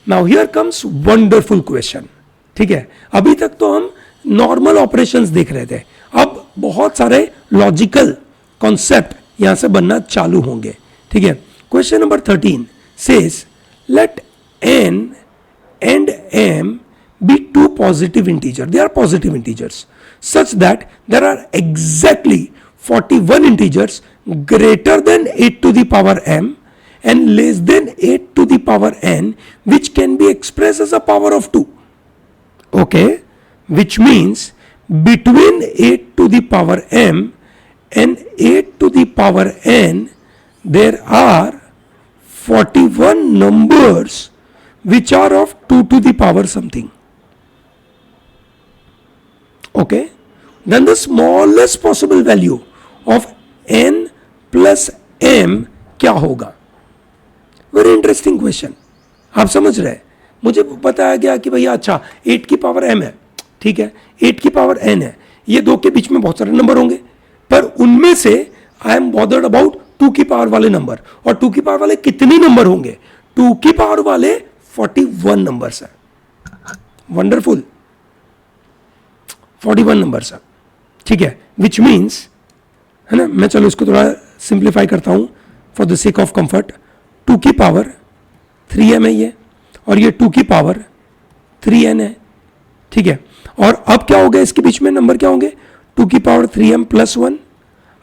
Now here comes wonderful question. ठीक है, अभी तक तो हम नॉर्मल ऑपरेशंस देख रहे थे, अब बहुत सारे लॉजिकल कॉन्सेप्ट यहां से बनना चालू होंगे, ठीक है. Question number 13 says let n and m be two positive integers, they are positive integers, such that there are exactly 41 integers greater than 8 to the power m and less than 8 to the power n, which can be expressed as a power of 2. Okay, which means between 8 to the power m and 8 to the power n there are 41 numbers which are of 2 to the power something. Okay, then the smallest possible value of n plus m क्या होगा? Very interesting question. आप समझ रहे हैं, मुझे बताया गया कि भैया अच्छा 8 की पावर m है, ठीक है, 8 की पावर n है, ये दो के बीच में बहुत सारे नंबर होंगे, पर उनमें से आई एम बॉदर्ड अबाउट 2 की पावर वाले नंबर. और 2 की पावर वाले कितने नंबर होंगे? 2 की पावर वाले 41 नंबर्स है. वंडरफुल, 41 नंबर्स है, ठीक है. विच मीन्स, है ना, मैं चलो इसको थोड़ा सिंप्लीफाई करता हूं for the sake of comfort. 2 की पावर 3m है ये, और ये 2 की पावर 3n है, ठीक है. और अब क्या होगा इसके बीच में नंबर क्या होंगे? 2 की पावर 3m प्लस 1,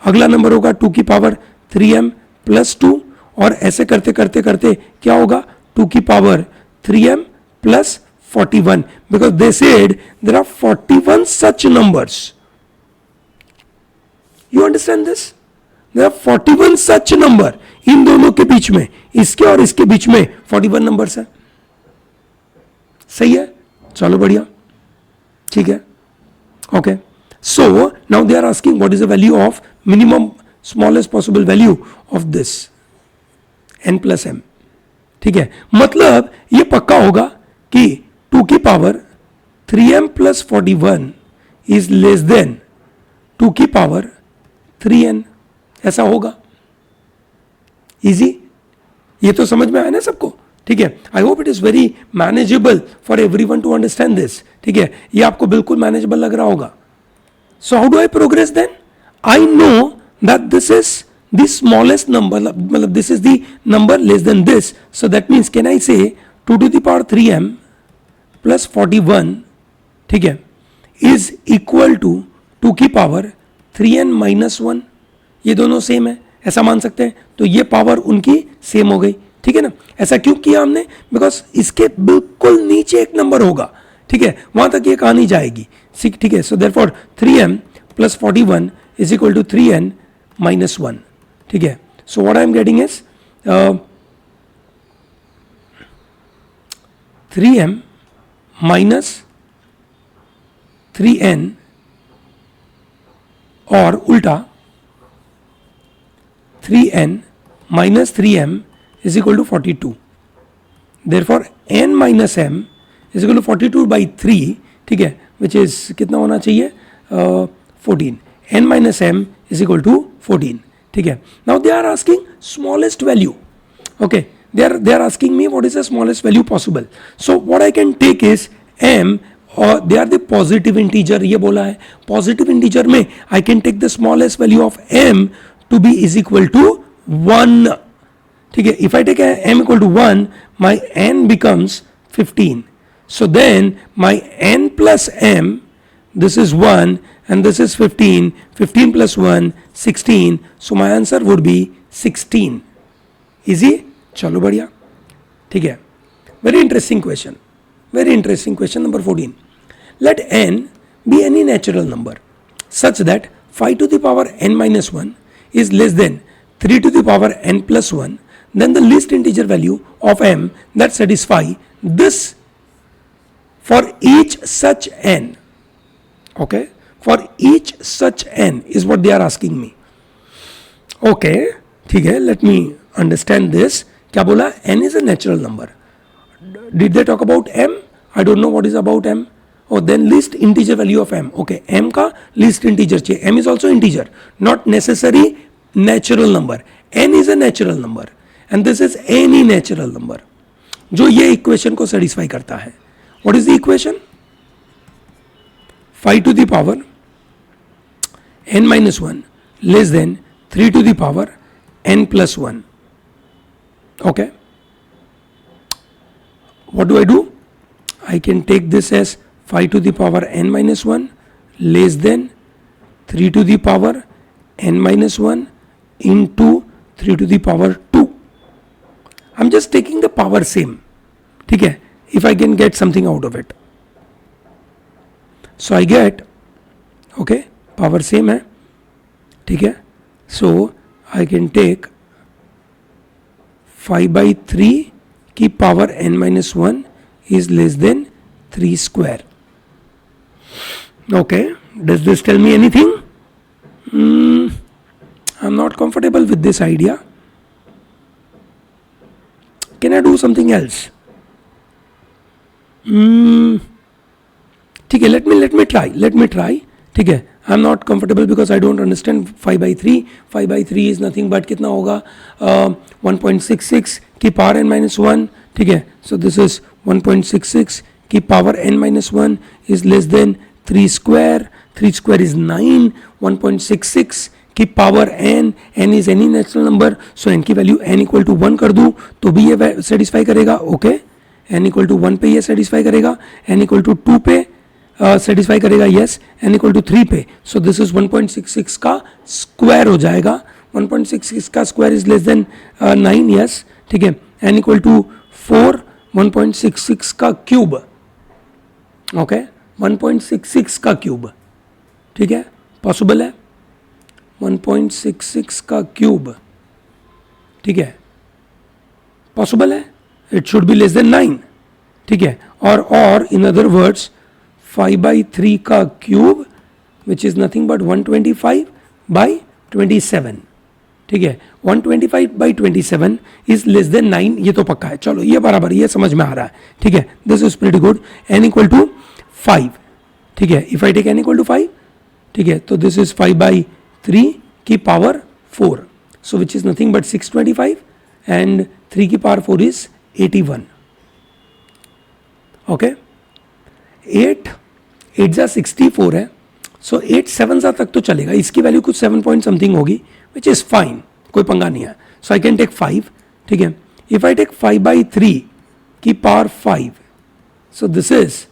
अगला नंबर होगा 2 की पावर 3m प्लस 2, और ऐसे करते करते करते क्या होगा? 2 की power 3m plus 41, because they said there are 41 such numbers. You understand this? There are 41 such number. इन दोनों के बीच में, इसके और इसके बीच में 41 नंबर्स है. सही है, चलो बढ़िया, ठीक है. Okay, so now they are asking what is the value of minimum smallest possible value of this n plus m. ठीक है, मतलब ये पक्का होगा कि 2 की power 3m plus 41 is less than 2 की पावर 3n, ऐसा होगा. इजी, ये तो समझ में आया ना सबको, ठीक है. I hope it is very manageable for everyone to understand this, ठीक है. ये आपको बिल्कुल मैनेजेबल लग रहा होगा. So how do I progress then? I know that this is the smallest number, मतलब this is the number less than this. So that means can I say 2 to the power 3m plus 41, ठीक है, is equal to 2 की power 3n minus 1. ये दोनों same है, ऐसा मान सकते हैं. तो ये पावर उनकी सेम हो गई, ठीक है ना. ऐसा क्यों किया हमने? बिकॉज इसके बिल्कुल नीचे एक नंबर होगा, ठीक है, वहां तक ये कहानी जाएगी, ठीक है. So therefore 3m plus 41 is equal to 3n minus 1, ठीक है. So what I am getting is 3m minus 3n और उल्टा 3n minus 3m is equal to 42. Therefore n minus m is equal to 42 by 3, ठीक है, which is कितना होना चाहिए? 14. n minus m is equal to 14, ठीक है. Now they are asking smallest value. Okay, they are asking me what is the smallest value possible. So what I can take is m, और they are the positive integer, ये बोला है. Positive integer में I can take the smallest value of m to be is equal to 1. ठीक है. If I take m equal to 1, my n becomes 15. So then my n plus m, this is 1 and this is 15. 15 plus 1, 16. So my answer would be 16. Easy? चलो बढ़िया, ठीक है. Very interesting question. Very interesting question number 14. Let n be any natural number such that 5 to the power n minus 1 is less than 3 to the power n plus 1. Then the least integer value of m that satisfy this for each such n. Okay, for each such n is what they are asking me. Okay, ठीक है, let me understand this. क्या बोला? n is a natural number. Did they talk about m? I don't know what is about m. Oh, then least integer value of m. Okay, m का least integer चाहिए. m is also integer, not necessary natural number. n is a natural number. And this is any natural number जो ये equation को satisfy करता है. What is the equation? 5 to the power n minus 1 less than 3 to the power n plus 1. Okay. What do I do? I can take this as 5 to the power n minus 1 less than 3 to the power n minus 1 into 3 to the power 2. I'm just taking the power same, ठीक है, if I can get something out of it. So I get, okay, power same है, ठीक है. So I can take 5 by 3 की power n minus 1 is less than 3 square. Okay, does this tell me anything? I'm not comfortable with this idea. Can I do something else? ठीक है, let me try. ठीक है, I'm not comfortable because I don't understand 5 by 3. 5 by 3 is nothing but कितना होगा? 1.66 की power n minus 1. ठीक है, so this is 1.66 की power n minus 1 is less than 3 square. 3 square is 9. 1.66 की power n is any natural number, so n की value n equal to 1 कर दूं तो भी ये सेटिस्फाई करेगा. ओके, n इक्वल टू 1 पे ये सेटिस्फाई करेगा, n इक्वल टू 2 पे सेटिस्फाई करेगा, यस, n इक्वल टू 3 पे. सो दिस इज 1.66 का स्क्वायर हो जाएगा. 1.66 का square is less than 9, yes, ठीक है. n equal to 4. 1.66 का क्यूब, ओके, 1.66 का क्यूब, ठीक है, पॉसिबल है. 1.66 का क्यूब, ठीक है, पॉसिबल है. It should be less than 9, ठीक है. और इन अदर वर्ड्स 5 by 3 का cube which is nothing but 125 by 27, ठीक है. 125 by 27 इज लेस देन 9, ये तो पक्का है. चलो ये बराबर, ये समझ में आ रहा है, ठीक है. This is pretty good. n equal to 5, ठीक है. If I take n equal to 5, ठीक है, तो दिस इज 5 by 3 की power 4, so which is nothing but 625. and 3 की पावर 4 is 81. ओके, 8 जा 64 है, सो 8 7 जा तक तो चलेगा, इसकी वैल्यू कुछ 7 पॉइंट समथिंग होगी, विच इज फाइन, कोई पंगा नहीं है. So I can take 5. ठीक है, इफ आई टेक 5/3 की power 5, so this is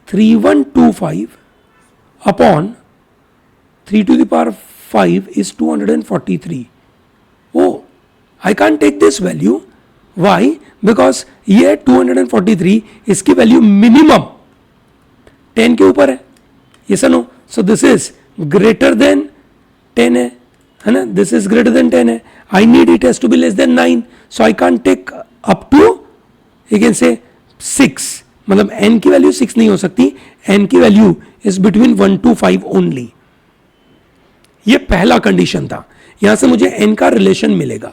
3125 upon 3 to the power 5 is 243. Oh, I can't take this value. Why? Because ये 243, इसकी वैल्यू मिनिमम 10 के ऊपर है. Yes or no? So this is greater than 10 है ना, this is greater than 10 है. I need it has to be less than 9. So I can't take up to, you can say 6. मतलब n की value 6 नहीं हो सकती, n की value is between 1 to 5 only. ये पहला कंडीशन था, यहां से मुझे n का रिलेशन मिलेगा.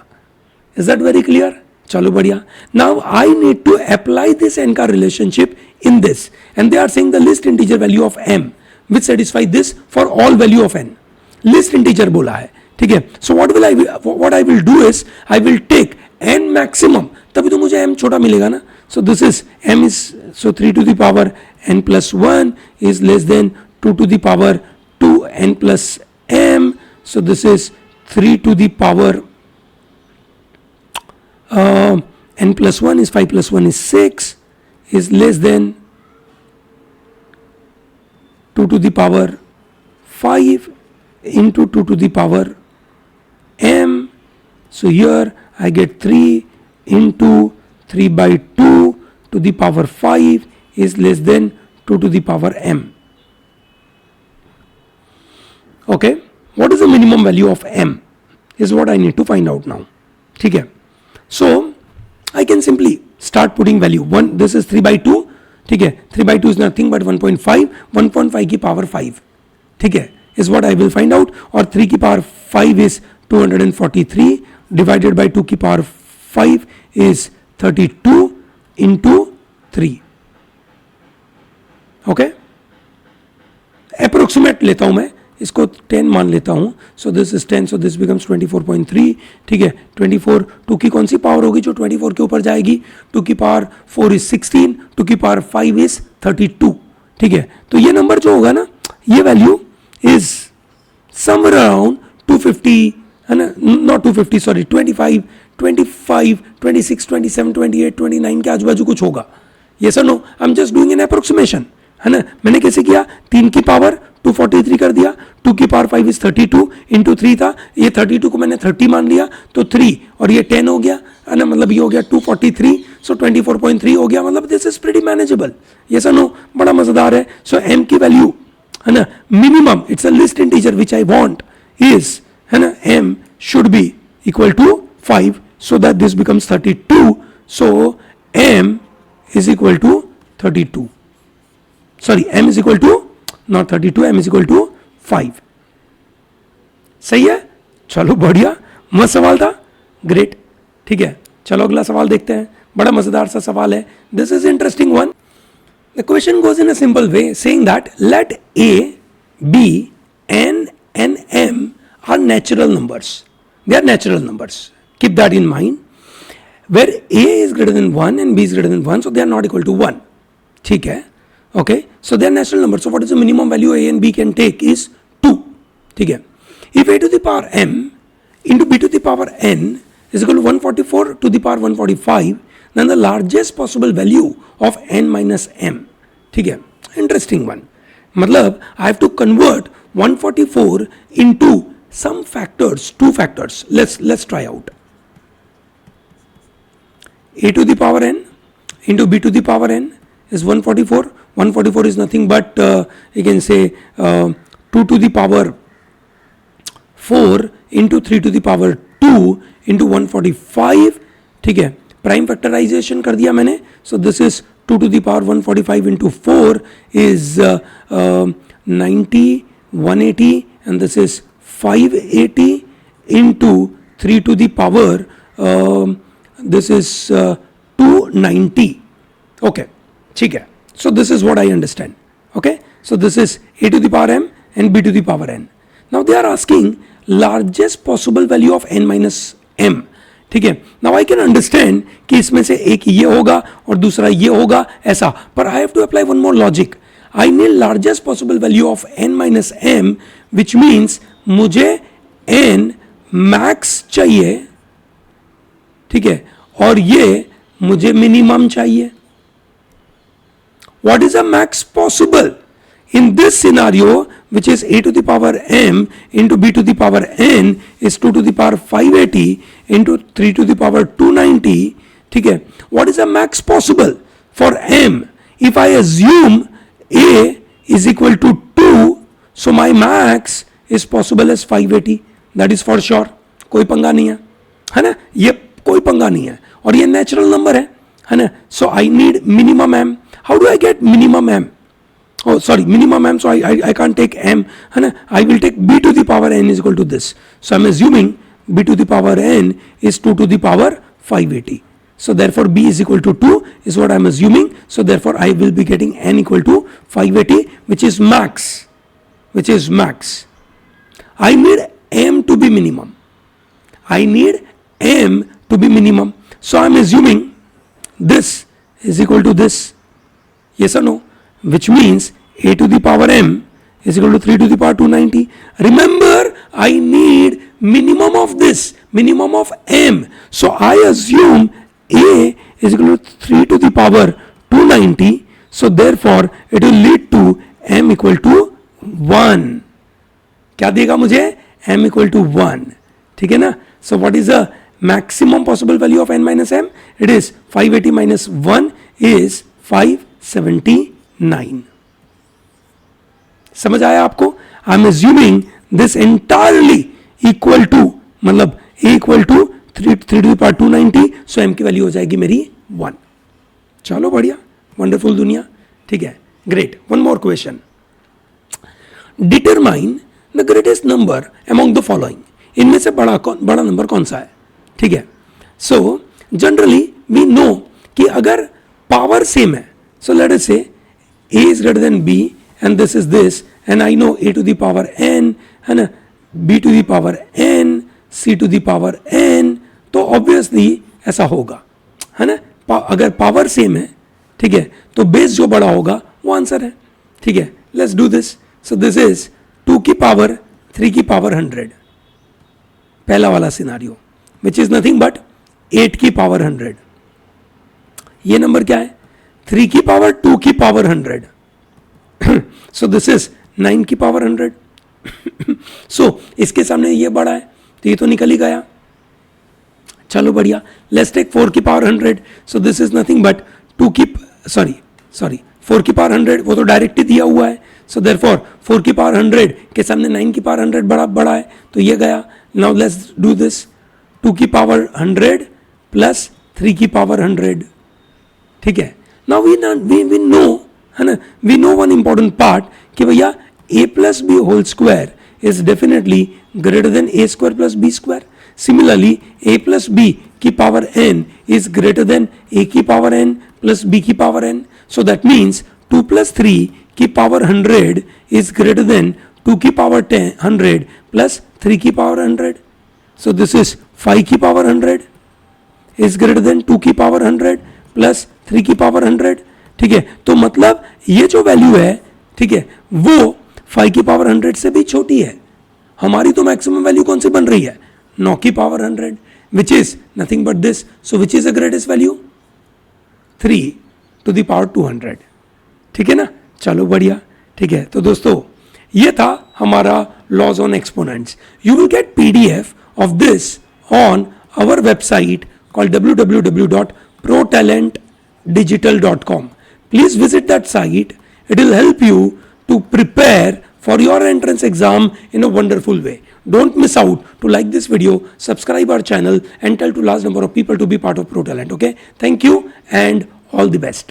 Is that very clear? चलो बढ़िया. Now I need to apply this n का relationship in this, and they are saying the least integer value of m which satisfy this for all value of n. Least integer बोला है, ठीक है. So what I will do is I will take n maximum, तभी तो मुझे m छोटा मिलेगा ना. So this is m is, so 3 to the power n plus 1 is less than 2 to the power 2 n plus m. So this is 3 to the power n plus 1 is 5 plus 1 is 6 is less than 2 to the power 5 into 2 to the power m. So here I get 3 into 3/2 to the power 5 is less than 2 to the power m. Okay, what is the minimum value of m is what I need to find out now. ठीक है, so I can simply start putting value. 1, this is 3/2. ठीक है, 3/2 is nothing but 1.5. 1.5 की power 5, ठीक है, is what I will find out. और 3 की power 5 is 243 divided by 2 की power 5 is 32 into 3. Okay, approximate लेता हूं मैं, इसको 10 मान लेता हूं. सो this is 10, so this becomes 24.3. ठीक है, 24, 2 की कौन सी पावर होगी जो 24 के ऊपर जाएगी? 2 की पावर 4 इज 16, 2 की पावर 5 इज 32. ठीक है, तो ये नंबर जो होगा ना, ये वैल्यू इज समवेयर अराउंड 250, है ना, नॉट 250, सॉरी 25, 26, 27, 28, 29 के आजू बाजू कुछ होगा. ये sir no, I am just doing an approximation, है ना. मैंने कैसे किया? 3 की पावर 243 कर दिया, 2 की पावर 5 इज 32 इंटू 3 था, ये 32 को मैंने 30 मान लिया, तो 3 और ये 10 हो गया, है ना, मतलब ये हो गया 243. सो 24.3 हो गया, मतलब दिस इज प्रीटी मैनेजेबल. ये सर नो, बड़ा मजेदार है. सो m की वैल्यू, है ना, minimum, it's a least integer which I want is, है ना, m should be equal to 5, so that this becomes 32. So m is equal to 32. Sorry, m is equal to not 32, m is equal to 5. सही है, चलो बढ़िया, मस्त सवाल था, great. ठीक है, चलो अगला सवाल देखते हैं. बड़ा मजेदार सा सवाल है. This is interesting one. The question goes in a simple way, saying that let a, b, n and m are natural numbers. They are natural numbers. Keep that in mind. Where a is greater than 1 and b is greater than 1, so they are not equal to 1. ठीक है, okay, so they are natural numbers. So what is the minimum value a and b can take is 2. ठीक है, if a to the power m into b to the power n is equal to 144 to the power 145, then the largest possible value of n minus m. ठीक है, interesting one. मतलब I have to convert 144 into some factors, 2 factors. Let's try out. A to the power n into b to the power n is 144. 144 is nothing but you can say 2 to the power 4 into 3 to the power 2 into 145. ठीक है, prime factorisation कर दिया मैंने. सो this is 2 to the power 145 into 4 is 90, 180, and this is 580 into 3 to the power this is 290. Okay, ठीक है. So this is what I understand. Okay, so this is a to the power m and b to the power n. Now they are asking largest possible value of n minus m. ठीक है. Now I can understand कि इसमें से एक ये होगा और दूसरा ये होगा ऐसा, पर I have to apply one more logic. I need largest possible value of n minus m, which means मुझे n मैक्स चाहिए, ठीक है, और ये मुझे मिनिमम चाहिए. What is the max possible? In this scenario, which is a to the power m into b to the power n is 2 to the power 580 into 3 to the power 290, ठीक है. What is the max possible for m? If I assume a is equal to 2, so my max is possible as 580. That is for sure. कोई पंगा नहीं है ना, ये कोई पंगा नहीं है और ये नेचुरल नंबर है ना. So I need minimum m. How do I get minimum m? Oh, sorry, minimum m. So I can't take m. I will take b to the power n is equal to this. So I'm assuming b to the power n is 2 to the power 580. So therefore b is equal to 2 is what I'm assuming. So therefore I will be getting n equal to 580, which is max. Which is max. I need m to be minimum. I need m to be minimum. So I'm assuming this is equal to this. Yes or no? Which means a to the power m is equal to 3 to the power 290. Remember, I need minimum of this, minimum of m. So I assume a is equal to 3 to the power 290. So therefore, it will lead to m equal to 1. क्या देगा मुझे? m equal to 1. ठीक है ना? So what is the maximum possible value of n minus m? It is 580 minus 1 is 579. समझ आया आपको? I am assuming this entirely equal to, मतलब a equal to 3 to the power 290. So m की value हो जाएगी मेरी 1. चलो बढ़िया, वंडरफुल दुनिया. ठीक है, great. One more question. Determine the greatest number among the following. इनमें से बड़ा नंबर कौन सा है? ठीक है. सो जनरली वी नो कि अगर पावर सेम है, so let us say a is greater than b and this is this, and I know a to the power n है ना, b to the power n, c to the power n, तो obviously ऐसा होगा, है ना. अगर power same है, ठीक है, तो बेस जो बड़ा होगा वो आंसर है. ठीक है, let's do this. So this is 2 की पावर 3 की पावर 100, पहला वाला scenario, which is nothing but 8 की पावर 100. ये नंबर क्या है? 3 की पावर 2 की पावर 100. सो दिस इज 9 की पावर 100. सो इसके सामने ये बड़ा है तो ये तो निकल ही गया. चलो बढ़िया. लेट्स टेक 4 की power 100. So this is nothing but 4 की पावर 100, वो तो डायरेक्ट ही दिया हुआ है. सो देयरफॉर 4 की पावर 100 के सामने 9 की पावर 100 बड़ा है तो ये गया. Now let's do this. 2 की पावर 100 प्लस 3 की पावर 100. ठीक है. नाउ वी नो, है ना, we know one important part कि भैया a plus b whole square is definitely greater than a square plus b square. Similarly a plus b की power n is greater than a की power n plus b की power n. So that means 2 plus 3 की power 100 is greater then 2 की power 100 plus 3 की power 100. So this is 5 की power 100 is greater then 2 की power 100 plus 3 की power 100. ठीक है, तो मतलब ये जो वैल्यू है, ठीक है, वो 5 की पावर 100 से भी छोटी है. हमारी तो मैक्सिमम वैल्यू कौन सी बन रही है? 9 की power 100, which is nothing but this. So which is the greatest value? 3 to the power 200. ठीक है ना. चलो बढ़िया. ठीक है, तो दोस्तों ये था हमारा laws on exponents. You will get PDF of this on our website called www.protalentdigital.com. Please visit that site. It will help you to prepare for your entrance exam in a wonderful way. Don't miss out to like this video, subscribe our channel and tell to large number of people to be part of ProTalent. Okay? Thank you and all the best.